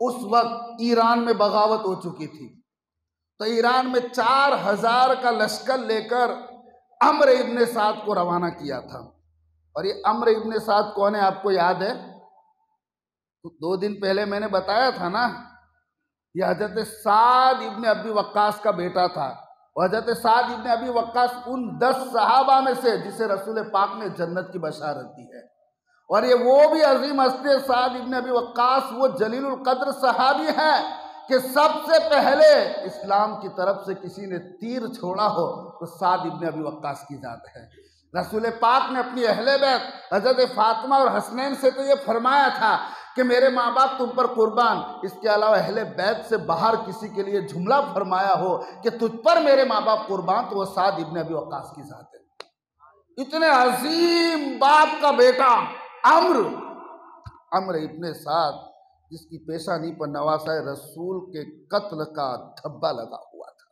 उस वक्त ईरान में बगावत हो चुकी थी, तो ईरान में 4000 का लश्कर लेकर अम्र इब्ने साद को रवाना किया था। और ये अम्र इब्ने साद कौन है आपको याद है? तो 2 दिन पहले मैंने बताया था ना, ये हजरत साद इब्ने अबी वक्कास का बेटा था। हजरत साद इब्ने अबी वक्कास उन 10 सहाबा में से जिसे रसूल पाक ने जन्नत की बशारत दी है। और ये वो भी अजीम हस्ती साद इब्ने अबी वक्कास, वो जलीलुल कद्र सहाबी हैं कि सबसे पहले इस्लाम की तरफ से किसी ने तीर छोड़ा हो तो साद इब्ने अबी वक्कास की जात है। रसूल पाक ने अपनी अहले बैत हज़रत फातिमा और हसनैन से तो ये फरमाया था कि मेरे माँ बाप तुम पर कुर्बान, इसके अलावा अहले बैत से बाहर किसी के लिए जुमला फरमाया हो कि तुझ पर मेरे माँ बाप कुर्बान, तो वो साद इब्ने अबी वक्कास की जात है। इतने अजीम बाप का बेटा अम्र इब्ने साद, जिसकी पेशानी पर नवासा रसूल के कत्ल का धब्बा लगा हुआ था।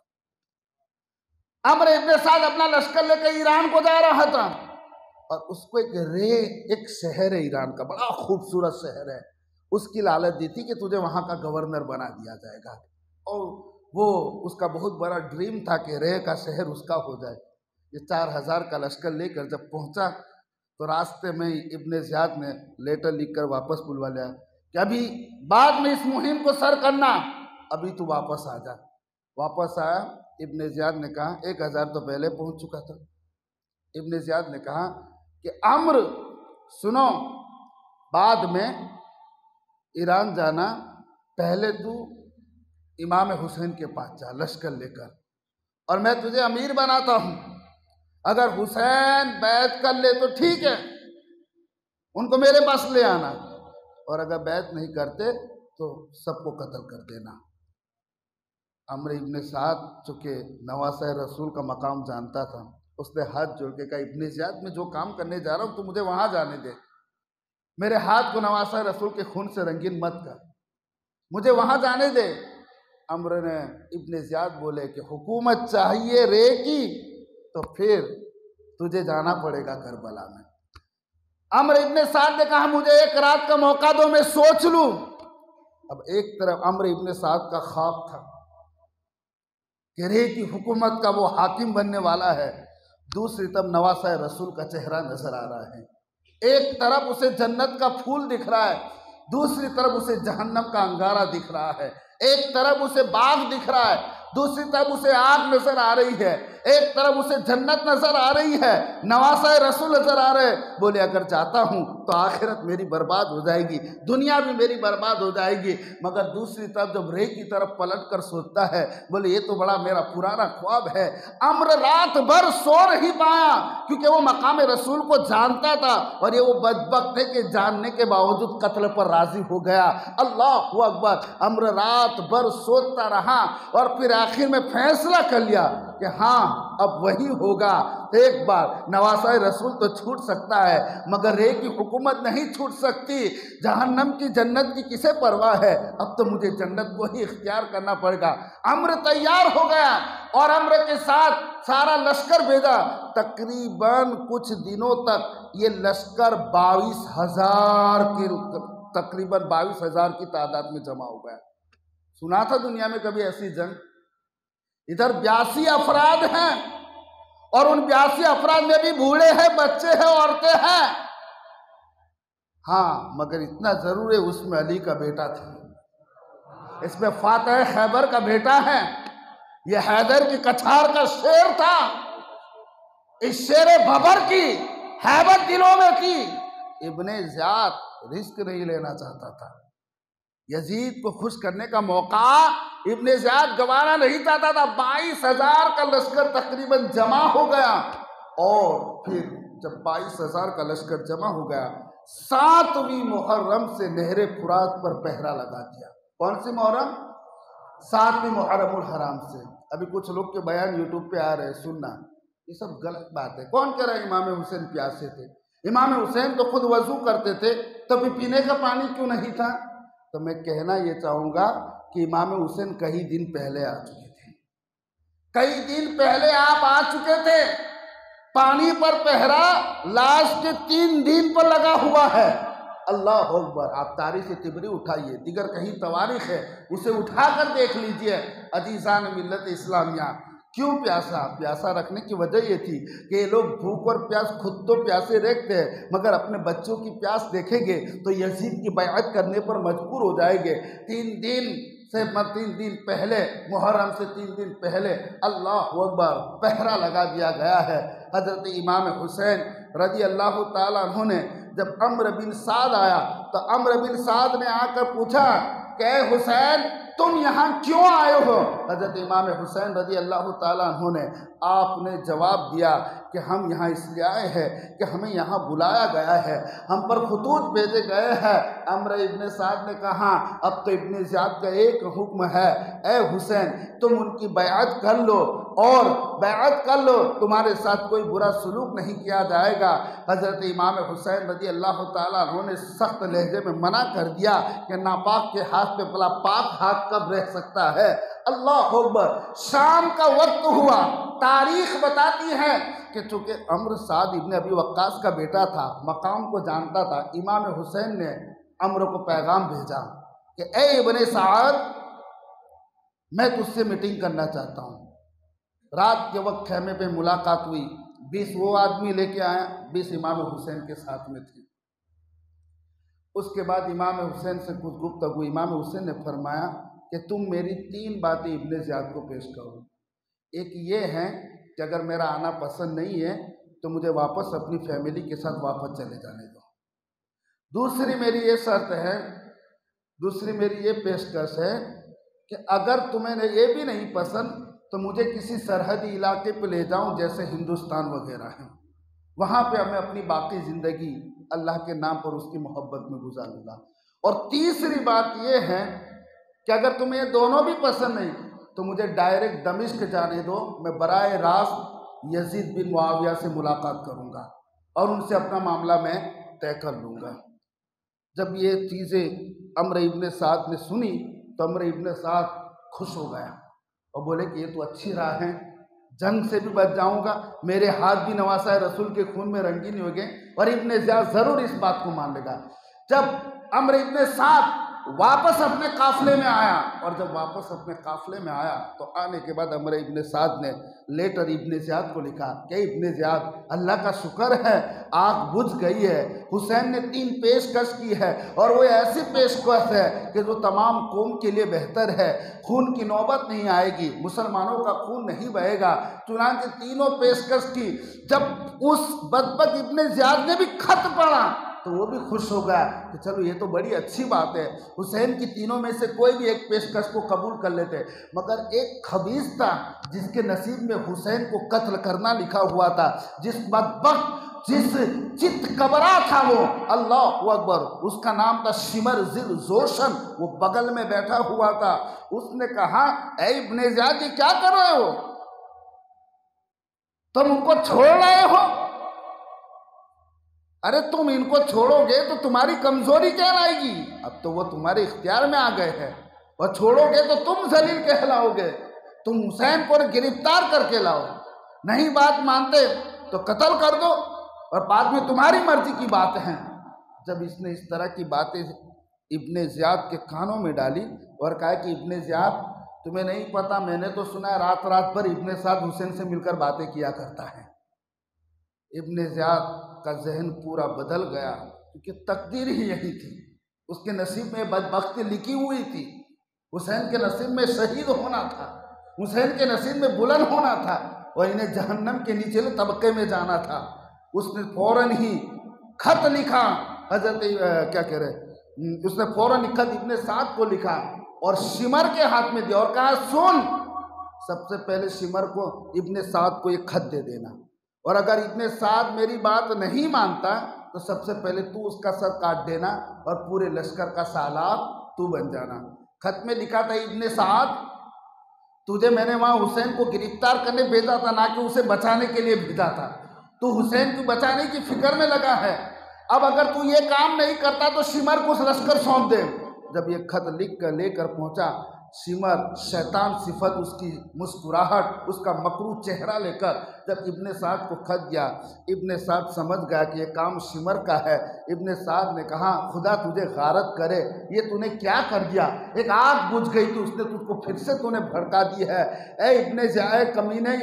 अम्र इब्ने साद अपना लश्कर लेकर ईरान को जा रहा था और उसको एक शहर है ईरान का, बड़ा खूबसूरत शहर है, उसकी लालच दी थी कि तुझे वहाँ का गवर्नर बना दिया जाएगा। और वो उसका बहुत बड़ा ड्रीम था कि रे का शहर उसका हो जाए। ये 4000 का लश्कर लेकर जब पहुँचा तो रास्ते में इब्ने ज़ियाद ने लेटर लिखकर वापस बुलवा लिया कि अभी बाद में इस मुहिम को सर करना, अभी तू वापस आ जा। वापस आया। इब्ने ज़ियाद ने कहा 1000 तो पहले पहुँच चुका था। इब्ने ज़ियाद ने कहा कि अम्र सुनो, बाद में ईरान जाना, पहले तू इमाम हुसैन के पास जा लश्कर लेकर, और मैं तुझे अमीर बनाता हूँ। अगर हुसैन बैत कर ले तो ठीक है, उनको मेरे पास ले आना, और अगर बैत नहीं करते तो सबको कत्ल कर देना। अम्र इब्ने साद चूँकि नवासा रसूल का मकाम जानता था, उसने हाथ जोड़ के कहा इब्ने ज़ियाद मैं जो काम करने जा रहा हूँ तो मुझे वहाँ जाने दे, मेरे हाथ को नवासा रसूल के खून से रंगीन मत कर, मुझे वहाँ जाने दे। अम्र ने इब्ने ज़ियाद बोले कि हुकूमत चाहिए रे की तो फिर तुझे जाना पड़ेगा करबला में। अम्र इब्ने साद ने कहा मुझे एक रात का मौका दो, मैं सोच लूं। अब एक तरफ अम्र इब्ने साद का ख्वाब था कि रे की हुकूमत का वो हाकिम बनने वाला है, दूसरी तरफ नवासा रसूल का चेहरा नजर आ रहा है। एक तरफ उसे जन्नत का फूल दिख रहा है, दूसरी तरफ उसे जहन्नम का अंगारा दिख रहा है। एक तरफ उसे बाग दिख रहा है, दूसरी तरफ उसे आग नजर आ रही है। एक तरफ उसे जन्नत नजर आ रही है, नवासा रसूल नजर आ रहे। बोले अगर जाता हूं तो आखिरत मेरी बर्बाद हो जाएगी, दुनिया भी मेरी बर्बाद हो जाएगी। मगर दूसरी तरफ जब रे की तरफ पलट कर सोचता है, बोले ये तो बड़ा मेरा पुराना ख्वाब है। अम्र रात भर सो नहीं पाया क्योंकि वो मकाम रसूल को जानता था, और ये वो बदबख्त है कि जानने के बावजूद कत्ल पर राजी हो गया। अल्लाह अकबर। अम्र रात भर सोचता रहा और फिर आखिर में फैसला कर लिया कि हाँ अब वही होगा। एक बार नवासा रसूल तो छूट सकता है मगर रे की हुकूमत नहीं छूट सकती। जहन्नम की जन्नत की किसे परवाह है, अब तो मुझे जन्नत को ही इख्तियार करना पड़ेगा। अम्र तैयार हो गया और अम्र के साथ सारा लश्कर भेजा। तकरीबन कुछ दिनों तक ये लश्कर 22,000 की तकरीबन 22,000 की तादाद में जमा हो गया। सुना था दुनिया में कभी ऐसी जंग? इधर 82 अफराद हैं और उन 82 अफराद में भी बूढ़े हैं, बच्चे हैं, औरतें हैं। हाँ मगर इतना जरूर है उसमें अली का बेटा था, इसमें फातह खैबर का बेटा है, ये हैदर की कछार का शेर था। इस शेर बबर की हैबत दिलों में थी। इब्ने ज़ियाद रिस्क नहीं लेना चाहता था, यजीद को खुश करने का मौका इब्ने ज़ियाद गंवाना नहीं चाहता था। 22,000 का लश्कर तकरीबन जमा हो गया और फिर जब 22,000 का लश्कर जमा हो गया, 7वीं मुहर्रम से नहरे फुरात पर पहरा लगा दिया। कौन सी मुहर्रम? 7वीं मुहर्रमुल हराम से। अभी कुछ लोग के बयान यूट्यूब पे आ रहे हैं, सुनना, ये सब गलत बात है। कौन कह रहा है इमाम हुसैन प्यासे थे? इमाम हुसैन तो खुद वजू करते थे, तभी पीने का पानी क्यों नहीं था? तो मैं कहना ये चाहूँगा कि इमाम हुसैन कई दिन पहले आ चुके थे, कई दिन पहले आप आ चुके थे। पानी पर पहरा लास्ट के 3 दिन पर लगा हुआ है। अल्लाह अकबर। आप तारीख तिबरी उठाइए, दिगर कहीं तवारीख है, उसे उठाकर देख लीजिए। अजीज़ान मिल्लत इस्लामिया, क्यों प्यासा? प्यासा रखने की वजह ये थी कि ये लोग भूख और प्यास, खुद तो प्यासे रहते हैं मगर अपने बच्चों की प्यास देखेंगे तो यजीद की बैअत करने पर मजबूर हो जाएंगे। 3 दिन पहले, मुहर्रम से 3 दिन पहले अल्लाह अकबर पहरा लगा दिया गया है। हज़रत इमाम हुसैन रज़ी अल्लाह ताला अन्हु ने जब अम्र बिन साद आया तो अम्र बिन साद ने आकर पूछा कि हुसैन तुम यहाँ क्यों आए हो? हज़रत इमाम हुसैन रज़ी अल्लाह ताला अन्हु ने आपने जवाब दिया कि हम यहाँ इसलिए आए हैं कि हमें यहाँ बुलाया गया है, हम पर खतूत भेजे गए हैं। अम्र इब्ने साद ने कहा अब तो इब्ने ज़ियाद का एक हुक्म है, ए हुसैन तुम उनकी बैअत कर लो और बैअत कर लो, तुम्हारे साथ कोई बुरा सलूक नहीं किया जाएगा। हज़रत इमाम हुसैन रज़ी अल्लाह ताला अन्हु ने सख्त लहजे में मना कर दिया कि नापाक के हाथ पे भला पाक हाथ कब रह सकता है। अल्लाह अकबर। शाम का वक्त हुआ, तारीख बताती है कि चूँकि अम्र साद इब्ने अबी वक्कास का बेटा था, मकाम को जानता था, इमाम हुसैन ने अम्र को पैगाम भेजा कि ए इब्ने साद, मैं तुझसे मीटिंग करना चाहता हूँ। रात के वक्त खेमे पे मुलाकात हुई। 20 वो आदमी लेके आया, 20 इमाम हुसैन के साथ में थे। उसके बाद इमाम हुसैन से कुछ गुफ्तगू। इमाम हुसैन ने फरमाया कि तुम मेरी 3 बातें इब्ने ज़ियाद को पेश करो। एक ये है कि अगर मेरा आना पसंद नहीं है तो मुझे वापस अपनी फैमिली के साथ वापस चले जाने दो। दूसरी मेरी ये शर्त है, दूसरी मेरी ये पेशकश है कि अगर तुम्हें ये भी नहीं पसंद तो मुझे किसी सरहदी इलाके पे ले जाऊं, जैसे हिंदुस्तान वगैरह है, वहाँ पे मैं अपनी बाकी ज़िंदगी अल्लाह के नाम पर उसकी मोहब्बत में गुजारूंगा। और तीसरी बात यह है कि अगर तुम्हें ये दोनों भी पसंद नहीं तो मुझे डायरेक्ट दमिश्क जाने दो, मैं बराए रास्त यजीद बिन मुआविया से मुलाकात करूँगा और उनसे अपना मामला मैं तय कर लूँगा। जब ये चीज़ें अम्र इब्ने साद ने सुनी तो अम्र इब्ने साद खुश हो गया और बोले कि ये तो अच्छी राह है, जंग से भी बच जाऊंगा, मेरे हाथ भी नवासा रसूल के खून में रंगीन हो गए और इब्ने ज़ियाद ज़रूर इस बात को मान लेगा। जब अम्र इब्ने साद वापस अपने काफिले में आया और जब वापस अपने काफिले में आया तो आने के बाद अम्र इब्ने साद ने लेटर इब्ने ज़ियाद को लिखा कि इब्ने ज़ियाद, अल्लाह का शुक्र है आग बुझ गई है। हुसैन ने 3 पेशकश की है और वो ऐसी पेशकश है कि जो तमाम कौम के लिए बेहतर है। खून की नौबत नहीं आएगी, मुसलमानों का खून नहीं बहेगा। चुनांचे तीनों पेशकश की। जब उस बदबक इब्ने ज़ियाद ने भी खत पढ़ा तो वो भी खुश हो गया कि चलो ये तो बड़ी अच्छी बात है, हुसैन की तीनों में से कोई भी एक पेशकश को कबूल कर लेते। मगर एक खबीस था जिसके नसीब में हुसैन को कत्ल करना लिखा हुआ था, जिस बदबख्त, जिस चित कबरा था वो, अल्लाह अकबर, उसका नाम था शिमर जिल जोशन। वो बगल में बैठा हुआ था। उसने कहा, ऐ इब्ने ज़ियाद, क्या कर रहे हो तुम? उनको छोड़ रहे हो? अरे तुम इनको छोड़ोगे तो तुम्हारी कमजोरी कहलाएगी। अब तो वो तुम्हारे इख्तियार में आ गए हैं और छोड़ोगे तो तुम जलील कहलाओगे। तुम हुसैन को गिरफ्तार करके लाओ, नहीं बात मानते तो कत्ल कर दो और बाद में तुम्हारी मर्जी की बात है। जब इसने इस तरह की बातें इब्ने ज़ियाद के कानों में डाली और कहा कि इब्ने ज़ियाद, तुम्हें नहीं पता, मैंने तो सुना है रात रात भर इब्ने साद हुसैन से मिलकर बातें किया करता है। इब्ने ज़ियाद का जहन पूरा बदल गया, क्योंकि तकदीर ही यही थी। उसके नसीब में बदबख्ती लिखी हुई थी। हुसैन के नसीब में शहीद होना था, हुसैन के नसीब में बुलंद होना था और इन्हें जहन्नम के निचले तबके में जाना था। उसने फौरन ही खत लिखा, उसने फौरन खत इब्ने साद को लिखा और शिमर के हाथ में दिया और कहा, सुन, सबसे पहले शिमर को इब्ने साद को ये खत दे देना और अगर इब्ने साद मेरी बात नहीं मानता तो सबसे पहले तू उसका सर काट देना और पूरे लश्कर का सालार तू बन जाना। खत में लिखा था, इब्ने साद, तुझे मैंने वहाँ हुसैन को गिरफ्तार करने भेजा था, ना कि उसे बचाने के लिए भेजा था। तू हुसैन को बचाने की फिक्र में लगा है। अब अगर तू ये काम नहीं करता तो शिमर को लश्कर सौंप दे। जब ये खत लिख कर लेकर पहुँचा, शिमर शैतान सिफत, उसकी मुस्कुराहट, उसका मकरू चेहरा लेकर जब इब्ने साद को खत दिया, इब्ने साद समझ गया कि ये काम शिमर का है। इब्ने साद ने कहा, खुदा तुझे गारत करे, ये तूने क्या कर दिया? एक आग बुझ गई थी, उसने तुझको फिर से तूने भड़का दी है। ए इब्ने ज़ियाद कमीने,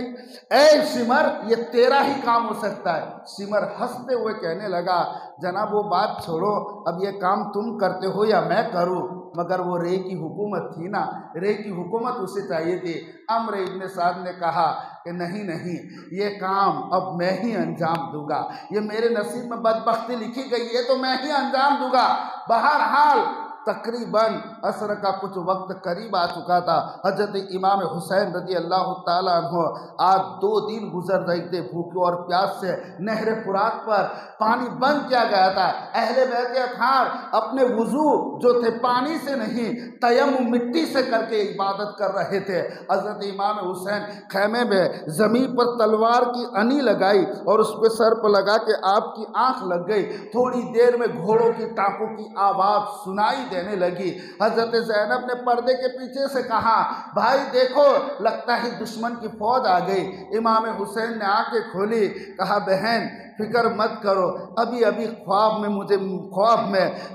ए शिमर, ये तेरा ही काम हो सकता है। शिमर हंसते हुए कहने लगा, जनाब वो बात छोड़ो, अब ये काम तुम करते हो या मैं करूँ? मगर वो रे की हुकूमत थी ना, रे की हुकूमत उसे चाहिए थी। अम्र इब्ने साद ने कहा कि नहीं नहीं, ये काम अब मैं ही अंजाम दूंगा, ये मेरे नसीब में बदबख्ती लिखी गई है तो मैं ही अंजाम दूंगा। बहरहाल तकरीबन असर का कुछ वक्त करीब आ चुका था। हजरत इमाम हुसैन रज़ी अल्लाह ताला अन्हु आज 2 दिन गुजर रहे थे भूखे और प्यास से। नहर फुरात पर पानी बंद किया गया था। अहले बैत अतहार अपने वुजू जो थे पानी से नहीं, तयम्मुम मिट्टी से करके इबादत कर रहे थे। हजरत इमाम हुसैन खैमे में ज़मीन पर तलवार की अनी लगाई और उस पर सर पर लगा के आपकी आँख लग गई। थोड़ी देर में घोड़ों की टापों की आवाज़ सुनाई दे लेने लगी। हज़रत ज़ैनब ने पर्दे के पीछे से कहा, भाई देखो लगता है दुश्मन की फौज आ गई। इमाम हुसैन ने आंखें खोली, कहा बहन फिक्र मत करो, अभी अभी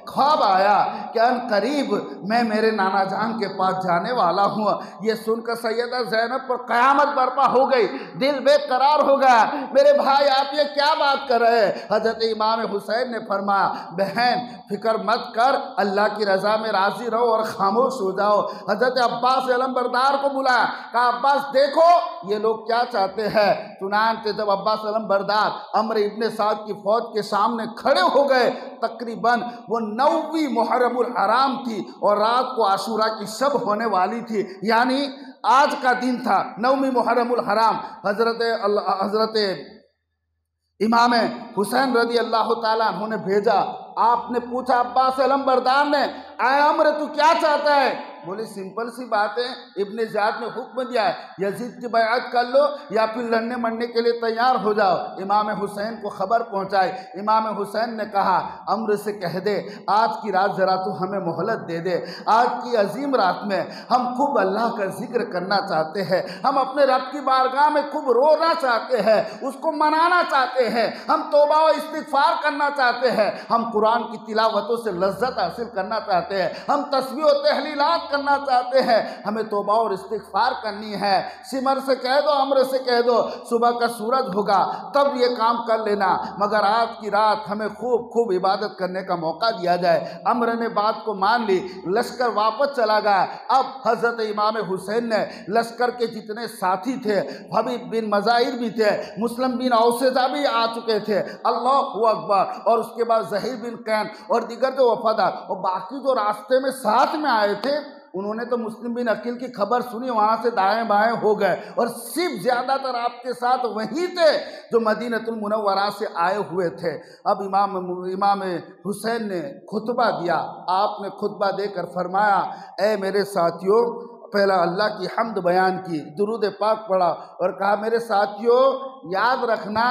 ख्वाब आया कि अनकरीब मैं मेरे नाना जान के पास जाने वाला हूँ। ये सुनकर सैयदा ज़ैनब पर क़यामत बर्पा हो गई, दिल बेकरार हो गया। मेरे भाई आप ये क्या बात कर रहे हैं? हज़रत इमाम हुसैन ने फरमाया, बहन फिक्र मत कर, अल्लाह की रज़ा में राज़ी रहो और खामोश हो जाओ। हज़रत अब्बास अलमबरदार को बुलाया, कहा अब्बास देखो ये लोग क्या चाहते हैं। चुनांचे जब अब्बास अलमबरदार अम्र इब्ने साद की फौज के सामने खड़े हो गए, तकरीबन वो 9वीं मुहर्रमुल हराम थी और रात को आशूरा की शब होने वाली थी, यानी आज का दिन था 9वीं मुहर्रमुल हराम। हजरत इमाम हुसैन रदी अल्लाह ताला अन्हु ने भेजा। आपने पूछा अब्बास अलमबरदार ने, आए अम्र तू क्या चाहता है? बोले सिंपल सी बात है, इब्ने ज़ियाद ने हुक्म दिया है यजीद की बैअत कर लो या फिर लड़ने मरने के लिए तैयार हो जाओ। इमाम हुसैन को खबर पहुंचाई। इमाम हुसैन ने कहा अम्र से कह दे आज की रात ज़रा तू हमें मोहलत दे दे। आज की अजीम रात में हम खूब अल्लाह का जिक्र करना चाहते हैं, हम अपने रब की बारगाह में खूब रोना चाहते हैं, उसको मनाना चाहते हैं, हम तौबा व इस्तिग़फ़ार करना चाहते हैं, हम कुरान की तिलावतों से लज्जत हासिल करना चाहते हैं, हम तस्बीह व तहलीलात करना चाहते हैं, हमें तौबा और इस्तिग़फ़ार करनी है। सिमर से कह दो, अम्र से कह दो सुबह का सूरज होगा तब ये काम कर लेना, मगर आज की रात हमें खूब खूब इबादत करने का मौका दिया जाए। अम्र ने बात को मान ली, लश्कर वापस चला गया। अब हज़रत इमाम हुसैन ने लश्कर के जितने साथी थे, हबीब बिन मज़ाहिर भी थे, मुस्लिम बिन औसेजा भी आ चुके थे, अल्लाहु अकबर, और उसके बाद ज़हीर बिन कैन और दीगर जो वफादार और बाकी जो रास्ते में साथ में आए थे, उन्होंने तो मुस्लिम बिन अकील की खबर सुनी, वहाँ से दाएं बाएं हो गए और सिर्फ ज़्यादातर आपके साथ वही थे जो मदीनतुल मुनव्वरा से आए हुए थे। अब इमाम हुसैन ने खुतबा दिया। आपने खुतबा देकर फरमाया, ए मेरे साथियों, पहला अल्लाह की हम्द बयान की, दुरूद पाक पढ़ा और कहा मेरे साथियों याद रखना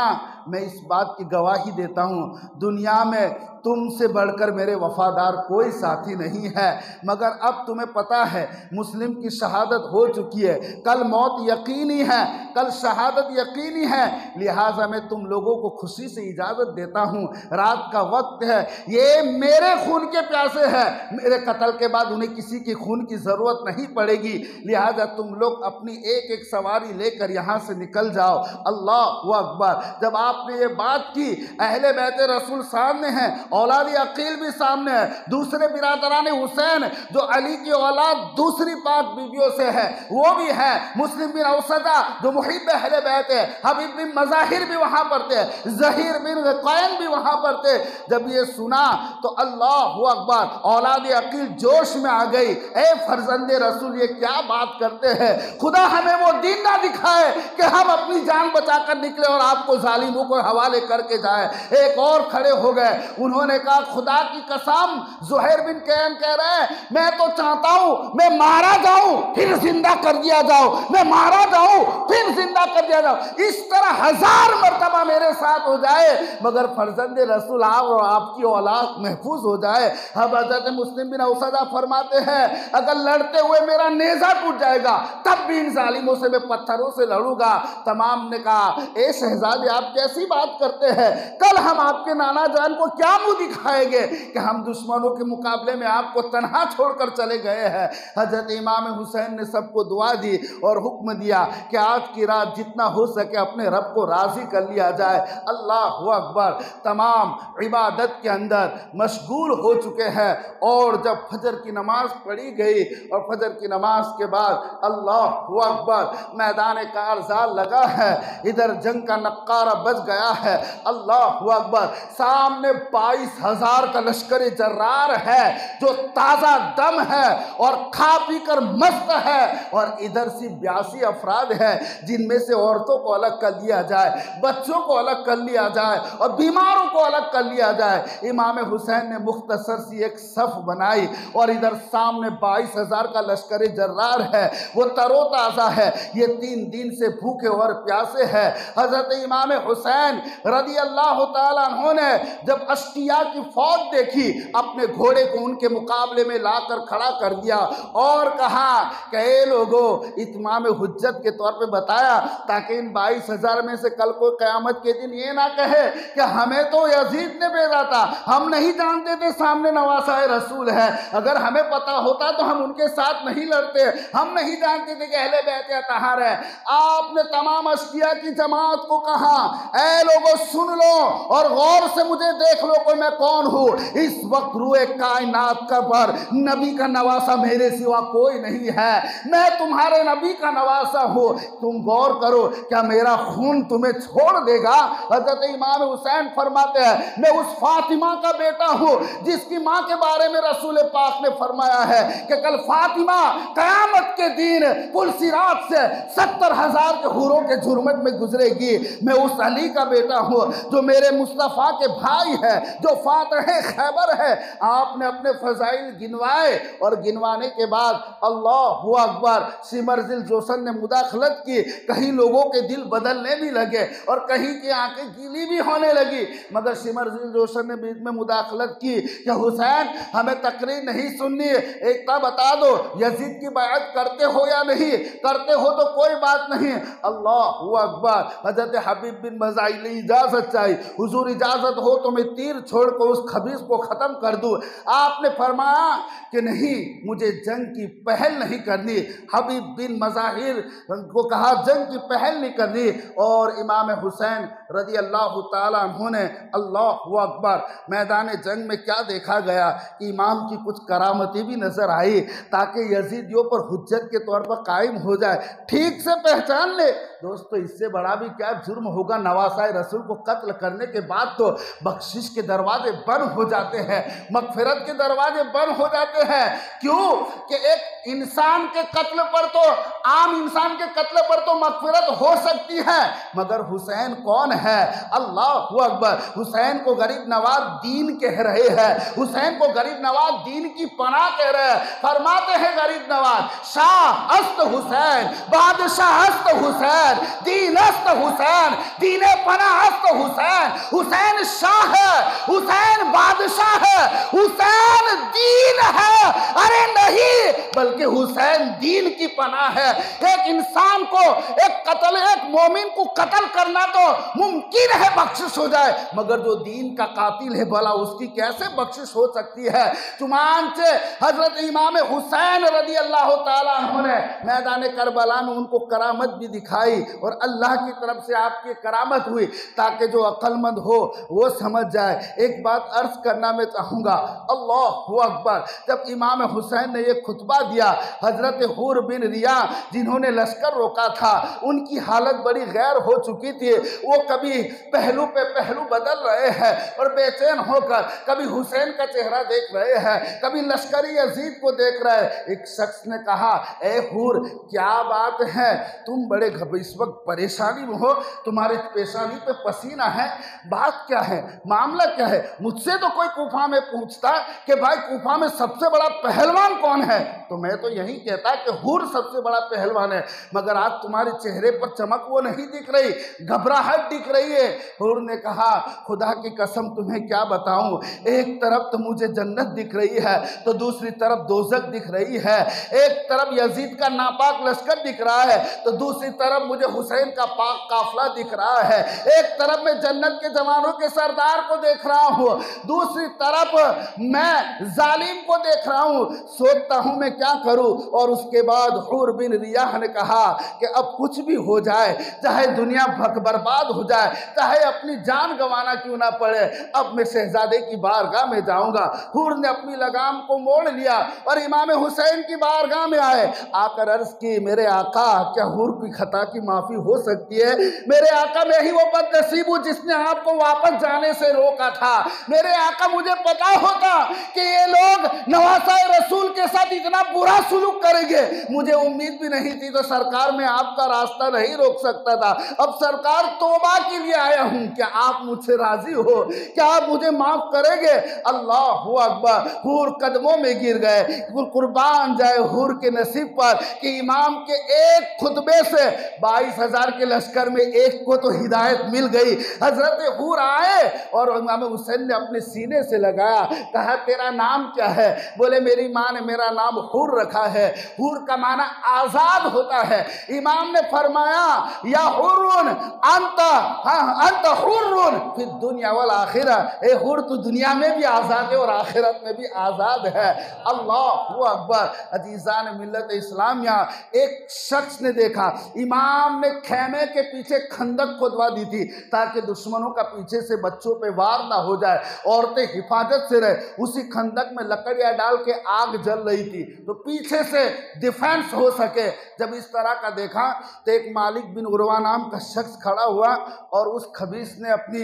मैं इस बात की गवाही देता हूँ, दुनिया में तुमसे बढ़कर मेरे वफादार कोई साथी नहीं है, मगर अब तुम्हें पता है मुस्लिम की शहादत हो चुकी है, कल मौत यकीनी है, कल शहादत यकीनी है, लिहाजा मैं तुम लोगों को खुशी से इजाज़त देता हूँ। रात का वक्त है, ये मेरे खून के प्यासे हैं, मेरे कत्ल के बाद उन्हें किसी की खून की ज़रूरत नहीं पड़ेगी, लिहाजा तुम लोग अपनी एक एक सवारी लेकर यहाँ से निकल जाओ। अल्लाहु अकबर। जब आपने ये बात की, अहले बैत रसूल सामने हैं, औलाद अकील भी सामने है, दूसरे बिरादरान हुसैन जो अली की औलाद दूसरी पाक बीवियों से है वो भी है, मुस्लिम बिन औसदा जो मुहिब अहले बैत है, हबीब बिन मज़ाहिर भी वहाँ पर थे, ज़हीर बिन कैन भी वहाँ पर थे। जब ये सुना तो अल्लाहु अकबर, औलाद अकील जोश में आ गई, ए फर्जंदे रसूल ये क्या बात करते हैं, खुदा हमें वो दिन ना दिखाए कि हम अपनी जान बचाकर निकले और आपको जालिमों को हवाले करके जाए। एक और खड़े हो गए, उन्होंने कहा खुदा की कसम, ज़ुहैर बिन कैन कह रहे हैं मैं तो चाहता हूं मैं मारा जाऊं फिर जिंदा कर दिया जाऊं, मैं मारा जाऊं फिर जिंदा कर दिया जाऊं, इस तरह 1000 मरतबा मेरे साथ हो जाए मगर फर्जंदे रसूल आप और आपकी औलाद महफूज हो जाए। अब हज़रत मुस्लिम बिन औसदा फरमाते हैं अगर लड़ते हुए मेरा नेज़ा टूट जाएगा तब भी इन जालिमों से मैं पत्थरों से लड़ूंगा। तमाम ने कहा ए शहजादे आप कैसी बात करते हैं, कल हम आपके नाना जान को क्या मुंह दिखाएंगे कि हम दुश्मनों के मुकाबले में आपको तन्हा छोड़कर चले गए हैं। हजरत इमाम हुसैन ने सबको दुआ दी और हुक्म दिया कि आज की रात जितना हो सके अपने रब को राजी कर लिया जाए। अल्लाहु अकबर। तमाम इबादत के अंदर मशगूल हो चुके हैं और जब फजर की नमाज पढ़ी गई और फजर की नमाज के बाद अल्लाहु अकबर मैदान कारज़ाल लगा है, इधर जंग का नक्कारा बज गया है। अल्लाहु अकबर। सामने 22,000 का लश्कर जर्रार है जो ताज़ा दम है और खा पी कर मस्त है, और इधर से 82 अफराद है जिनमें से औरतों को अलग कर लिया जाए, बच्चों को अलग कर लिया जाए और बीमारों को अलग कर लिया जाए। इमाम हुसैन ने मुख्तसर सी एक सफ बनाई और इधर सामने 22,000 का लश्कर जर्रार है, वो तरोताज़ा है, ये 3 दिन से भूखे और प्यासे है। हज़रत इमाम हुसैन रज़ी अल्लाह तआला अन्हु ने जब अश्किया अंबिया की फौज देखी, अपने घोड़े को उनके मुकाबले में लाकर खड़ा कर दिया और कहा कि ए लोगों, इत्माम हुज्जत के तौर पे बताया ताकि इन 22,000 में से कल को क़यामत के दिन ये ना कहे कि हमें तो यजीद ने भेजा था, हम नहीं जानते थे सामने नवासा रसूल है, अगर हमें पता होता तो हम उनके साथ नहीं लड़ते, हम नहीं जानते थे कि अहले बैत अतहार है। आपने तमाम अश्किया की जमात को कहा, ऐ लोगों सुन लो और गौर से मुझे देख लो कि मैं कौन हूँ। इस वक्त रूए कायनात का पर नबी का नवासा मेरे सिवा कोई नहीं है, मैं तुम्हारे नबी का नवासा हूँ। तुम गौर करो, क्या मेरा खून तुम्हें छोड़ देगा? हज़रत इमाम हुसैन फरमाते हैं, मैं उस फातिमा का बेटा हूँ जिसकी माँ के बारे में रसूल पाक ने फरमाया है कि कल फातिमा क़यामत के दिन पुलसिरात से 70,000 के हुरों के जुर्मत में गुजरेगी। मैं उस अली का बेटा हूँ जो मेरे मुस्तफ़ा के भाई है, जो फातिह खैबर है। आपने अपने फजाइल गिनवाए और गिनवाने के बाद अल्लाहु अकबर, सिमरजिल जोशन ने मुदाखलत की। कहीं लोगों के दिल बदलने भी लगे और कहीं की आंखें गीली भी होने लगी, मगर सिमरजिल जोशन ने बीच में मुदाखलत की कि हुसैन हमें तकरीर नहीं सुननी, एकता बता दो, यजीद की बैअत करते हो या नहीं करते हो तो कोई बात नहीं। अल्लाहु अकबर, हजरत हबीब बिन मज़ाइल ने इजाज़त चाहिए, हुजूर इजाज़त हो तो मैं तीर छोड़कर उस खबीस को ख़त्म कर दूँ। आपने फरमाया कि नहीं, मुझे जंग की पहल नहीं करनी। हबीब बिन मज़ाहिर को कहा जंग की पहल नहीं करनी और इमाम हुसैन रज़ी अल्लाह ताला अन्हु ने अल्लाहु अकबर, मैदान जंग में क्या देखा गया कि इमाम की कुछ करामती भी नज़र आई ताकि यजीदियों पर हुज्जत के तौर पर कायम हो जाए। ठीक से पहचान ले दोस्तों, इससे बड़ा भी क्या जुर्म होगा। नवासा रसूल को कत्ल करने के बाद तो बख्शिश के दरवाजे बंद हो जाते हैं, मगफिरत के दरवाजे बंद हो जाते हैं। क्यों कि एक इंसान के कत्ल पर तो, आम इंसान के कत्ल पर तो मगफिरत हो सकती है, मगर हुसैन कौन है? अल्लाहु अकबर, हुसैन को गरीब नवाज दीन कह रहे हैं, हुसैन को गरीब नवाज दीन की पनाह कह रहे हैं। फरमाते हैं गरीब नवाज, शाह अस्त हुसैन, बादशाह अस्त हुसैन, दीन अस्त हुसैन, दीने पनाह अस्त हुसैन। हुसैन शाह है, हुसैन बादशाह है, हुसैन दीन है। अरे नहीं, बल्कि हुसैन दीन की पनाह है। एक इंसान को एक मोमिन को कत्ल करना तो मुमकिन है बख्शिश हो जाए, मगर जो दीन का कातिल है भला उसकी कैसे बख्शिश हो सकती है? चुनांचे हजरत इमाम हुसैन रज़ी अल्लाह ताला अन्हु ने मैदान करबला में उनको करामत भी दिखाई और अल्लाह की तरफ से आपकी करामत हुई ताकि जो अक्लमंद हो वो समझ जाए। एक बात अर्ज करना मैं चाहूँगा, अल्लाहु अकबर, जब इमाम हुसैन ने ये खुतबा दिया, हजरत हुर बिन रिया जिन्होंने लश्कर रोका था उनकी हालत बड़ी गैर हो चुकी थी। वो कभी पहलू पे पहलू बदल रहे हैं और बेचैन होकर कभी हुसैन का चेहरा देख रहे हैं, कभी लश्करी यजीद को देख रहे हैं। एक शख्स ने कहा, ए हुर क्या बात है, तुम बड़े इस वक्त परेशानी में हो, तुम्हारे पेशानी पे पसीना है, बात क्या है, मामला क्या है? मुझसे तो कोई कूफा में पूछता कि भाई कूफा में सबसे बड़ा पहलवान कौन है, तो मैं तो यही कहता कि हुर सबसे बड़ा पहलवान है, मगर आज तुम्हारे चेहरे पर चमक वो नहीं दिख रही, घबराहट दिख रही है। हुर ने कहा, खुदा की कसम तुम्हें क्या बताऊं, एक तरफ तो मुझे जन्नत दिख रही है तो दूसरी तरफ दोज़ख दिख रही है, एक तरफ यजीद का नापाक लश्कर दिख रहा है तो दूसरी तरफ मुझे हुसैन का पाक काफला दिख रहा है, एक तरफ मैं जन्नत के जवानों के सरदार को देख रहा हूँ, दूसरी तरफ मैं जालिम को देख रहा हूँ, सोचता हूँ मैं क्या करूँ। और उसके बाद हुर बिन रियाह ने कहा कि अब कुछ भी हो जाए, चाहे दुनिया बर्बाद हो जाए, चाहे अपनी जान गंवाना क्यों ना पड़े, अब मैं शहजादे की बारगाह में जाऊंगा। हुर ने अपनी लगाम को मोड़ लिया और इमाम हुसैन की बारगाह में आए, आकर अर्ज की, मेरे आका क्या हुर की खता की माफी हो सकती है? मेरे आका मैं ही वो बदनसीब हूँ जिसने आपको वापस जाने से रोका था। मेरे आका मुझे पता होता कि ये लोग नवासा रसूल के साथ इतना बुरा सुलूक करेंगे, मुझे उम्मीद भी नहीं थी। तो सरकार मैं आपका रास्ता नहीं रोक सकता था। अब सरकार तौबा के लिए आया हूं, क्या आप मुझसे राजी हो? क्या आप मुझे माफ करेंगे? अल्लाहू अकबर। हूर कदमों में गिर गए। कुर्बान जाए हूर के नसीब पर कि इमाम के एक खुतबे से 22,000 के लश्कर में एक को तो हिदायत मिल गई। हजरत हूर आए और इमाम हुसैन ने अपने सीने से लगाया, कहा तेरा नाम क्या है? बोले मेरी माँ ने मेरा नाम हूर रखा है। हूर का माना आजाद होता है। इमाम ने फरमाया या हुर्रुन अंत, हाँ अंत हुर्रुन फिर दुनिया वल आखिरा, ए हूर तू दुनिया में भी आजाद है और आखिरत में भी आजाद है। अल्लाहू अकबर। अजीजान मिल्लत इस्लामिया, एक शख्स ने देखा इमाम ने खेमे के पीछे खंदक खोदवा दी थी ताकि दुश्मनों का पीछे से बच्चों पे वार ना हो जाए, औरतें हिफाजत से रहे। उसी खंदक में लकड़ियां डाल के आग जल रही थी तो पीछे से डिफेंस हो सके। जब इस तरह का देखा तो एक मालिक बिन उरवा नाम का शख्स खड़ा हुआ और उस खबीस ने अपनी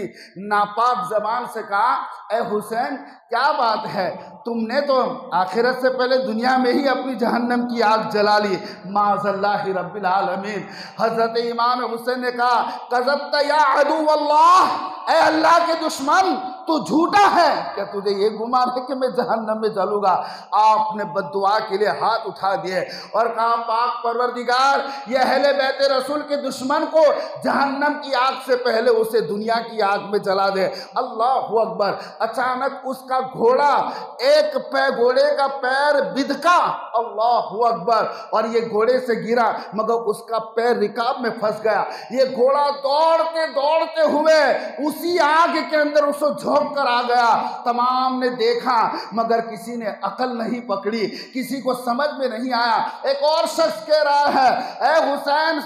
नापाक जबान से कहा, ए हुसैन क्या बात है, तुमने तो आखिरत से पहले दुनिया में ही अपनी जहन्नम की आग जला ली। माज़ल्लाहि रब्बिल आलमीन। हजरत इमाम हुसैन ने कहा, कज़ब्ता या अदुव्वल्लाह, ए अल्लाह के दुश्मन तू झूठा है, क्या तुझे ये गुमान है कि मैं जहन्नम में जलूंगा? आपने बद्दुआ के लिए हाथ उठा दिए और कहा, पाक परवरदिगार, ये अहले बैत रसूल के दुश्मन को जहन्नम की आग से पहले उसे दुनिया की आग में जला दे। अल्लाहू अकबर। अचानक उसका घोड़ा, एक घोड़े का पैर बिदका, अल्लाहू अकबर, और ये घोड़े से गिरा मगर उसका पैर रिकाब में फंस गया। ये घोड़ा दौड़ते दौड़ते हुए उसी आग के अंदर उसको झोंक कर आ गया। तमाम ने देखा मगर किसी ने अकल नहीं पकड़ी, किसी को समझ में नहीं आया। एक और शख्स कह रहा है, ए हुसैन,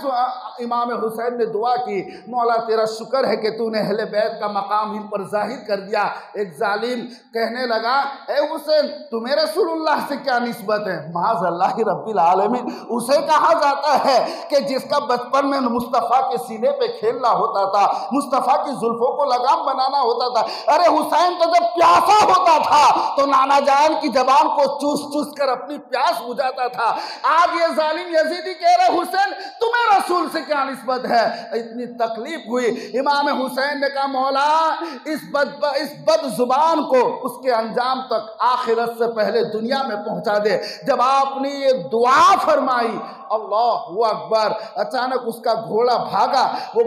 इमाम हुसैन ने दुआ की, मौला तेरा शुक्र है कि तूने अहले बैत का मकाम इन पर जाहिर कर दिया। एक जालिम कहने लगा, ए हुसैन तुम्हें रसूलुल्लाह से क्या निस्बत है? माज़ल्लाहि रब्बिल आलमीन। उसे कहा जाता है कि जिसका बचपन में मुस्तफ़ा के सीने पे खेलना होता था, मुस्तफ़ा की जुल्फों को लगाम बनाना होता था। अरे हुसैन तो जब प्यासा होता था तो नाना जान की जबान को चूस चूस कर अपनी प्यास बुझाता था। आज ये जालिम यजीदी कह रहे, हुसैन तुम्हें रसूल से क्या निस्बत है? इतनी तकलीफ हुई। इमाम हुसैन ने कहा, मौला इस बद जुबान को उसके अंजाम तक आखिरत से पहले दुनिया में पहुंचा दे। जब आपने ये दुआ फरमाई, अल्लाहू अकबर, अचानक उसका घोड़ा भागा। वो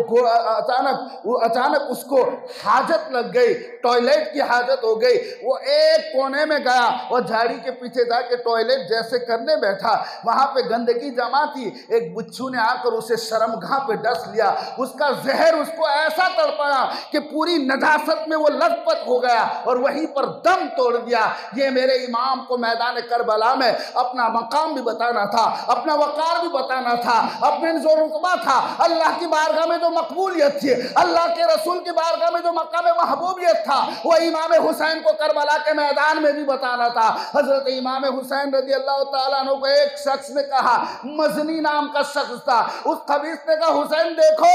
अचानक उसको हाजत लग गई, टॉयलेट की हाजत हो गई। वो एक कोने में गया और झाड़ी के पीछे जाके टॉयलेट जैसे करने बैठा, वहां पे गंदगी जमा थी। एक बिच्छू ने आकर उसे शर्मगाह पे डस लिया। उसका जहर उसको ऐसा तड़पाया कि पूरी नजासत में वो लथपथ हो गया और वहीं पर दम तोड़ दिया। ये मेरे इमाम को मैदान करबला में अपना मकाम भी बताना था, अपना वकार भी बताना था, अपने जो रुतबा था, अल्लाह की बारगाह में जो मकबूलियत थी, अल्लाह के रसूल की बारगाह में जो मकाम महबूबियत था, वो इमाम हुसैन को करबला के मैदान में भी बताना था। हजरत इमाम हुसैन रज़ी अल्लाह तआला अन्हु को एक शख्स ने कहा, मजनी नाम का शख्स था, उस खबीस ने कहा, हुसैन देखो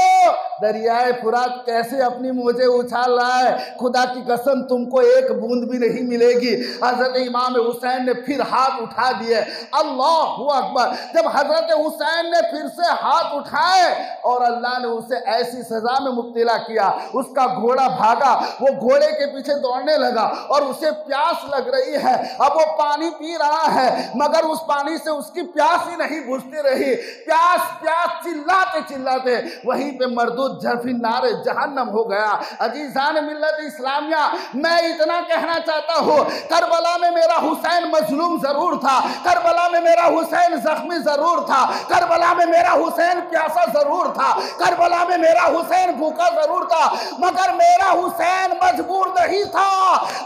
दरियाए फुरात कैसे अपनी मोजे उछाल रहा है, खुदा की कसम तुमको एक बूंद भी नहीं मिलेगी। हजरत इमाम हुसैन ने फिर हाथ उठा दिए। अल्लाहू अकबर। जब हजरत हुसैन ने फिर से हाथ उठाए और अल्लाह ने उसे ऐसी सजा में मुब्तला किया, उसका घोड़ा भागा, वो घोड़े के पीछे दौड़ने लगा और उसे प्यास लग रही है। अब वो पानी पी रहा है मगर उस पानी से उसकी प्यास ही नहीं बुझती रही। प्यास प्यास चिल्लाते चिल्लाते वहीं पे मरदूद झरफी नारे जहन्नम हो गया। अजीजान मिल्लत इस्लामिया, मैं इतना कहना चाहता हूँ, करबला में मेरा हुसैन मजलूम जरूर था, करबला में मेरा हुसैन जख्मी जरूर था, करबला में मेरा हुसैन प्यासा जरूर था, करबला में मेरा हुसैन भूखा जरूर था, मगर मेरा हुसैन मजबूर नहीं था।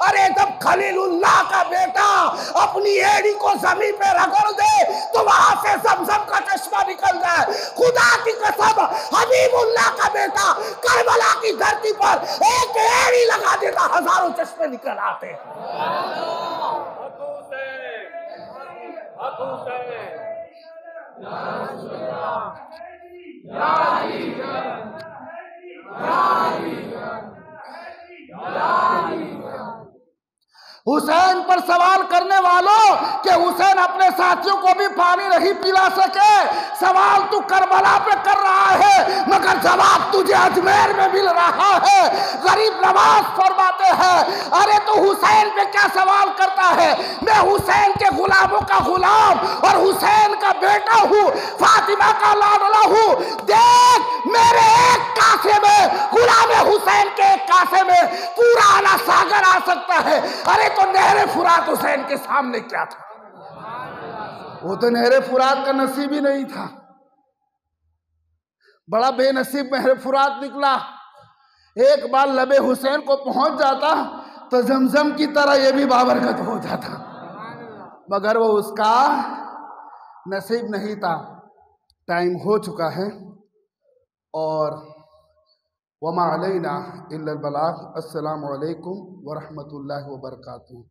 अरे जब खलीलुल्लाह का बेटा अपनी एड़ी को जमीन पे रगड़ दे तो वहां से ज़मज़म का चश्मा निकल जाए। खुदा की कसम, हबीबुल्लाह का बेटा करबला की धरती पर एक एड़ी लगा देता, हजारों चश्मे निकल आते। हुसैन पर सवाल करने वालों कि हुसैन अपने साथियों को भी पानी नहीं पिला सके, सवाल तू करबला पे कर रहा है मगर जवाब तुझे अजमेर में मिल रहा है। गरीब नवाज फरमाते हैं, अरे तो हुसैन पे क्या सवाल करता है, मैं हुसैन के गुलामों का गुलाम और हुसैन का बेटा हूँ, फातिमा का लाडला हूँ। देख मेरे एक कासे में, गुलाम हुसैन के एक कासे में पूरा आला सागर आ सकता है। अरे तो नहरे फुरात हुसैन के सामने क्या था? वो तो नहरे फुरात का नसीब ही नहीं था। बड़ा बेनसीब नहरे फुरात निकला। एक बार लबे हुसैन को पहुंच जाता तो जमजम की तरह ये भी बाबरकत हो जाता, मगर वो उसका नसीब नहीं था। टाइम हो चुका है और वमा अलैना इल्लल बलाग। अस्सलामु अलैकुम व रहमतुल्लाहि व बरकातुहू।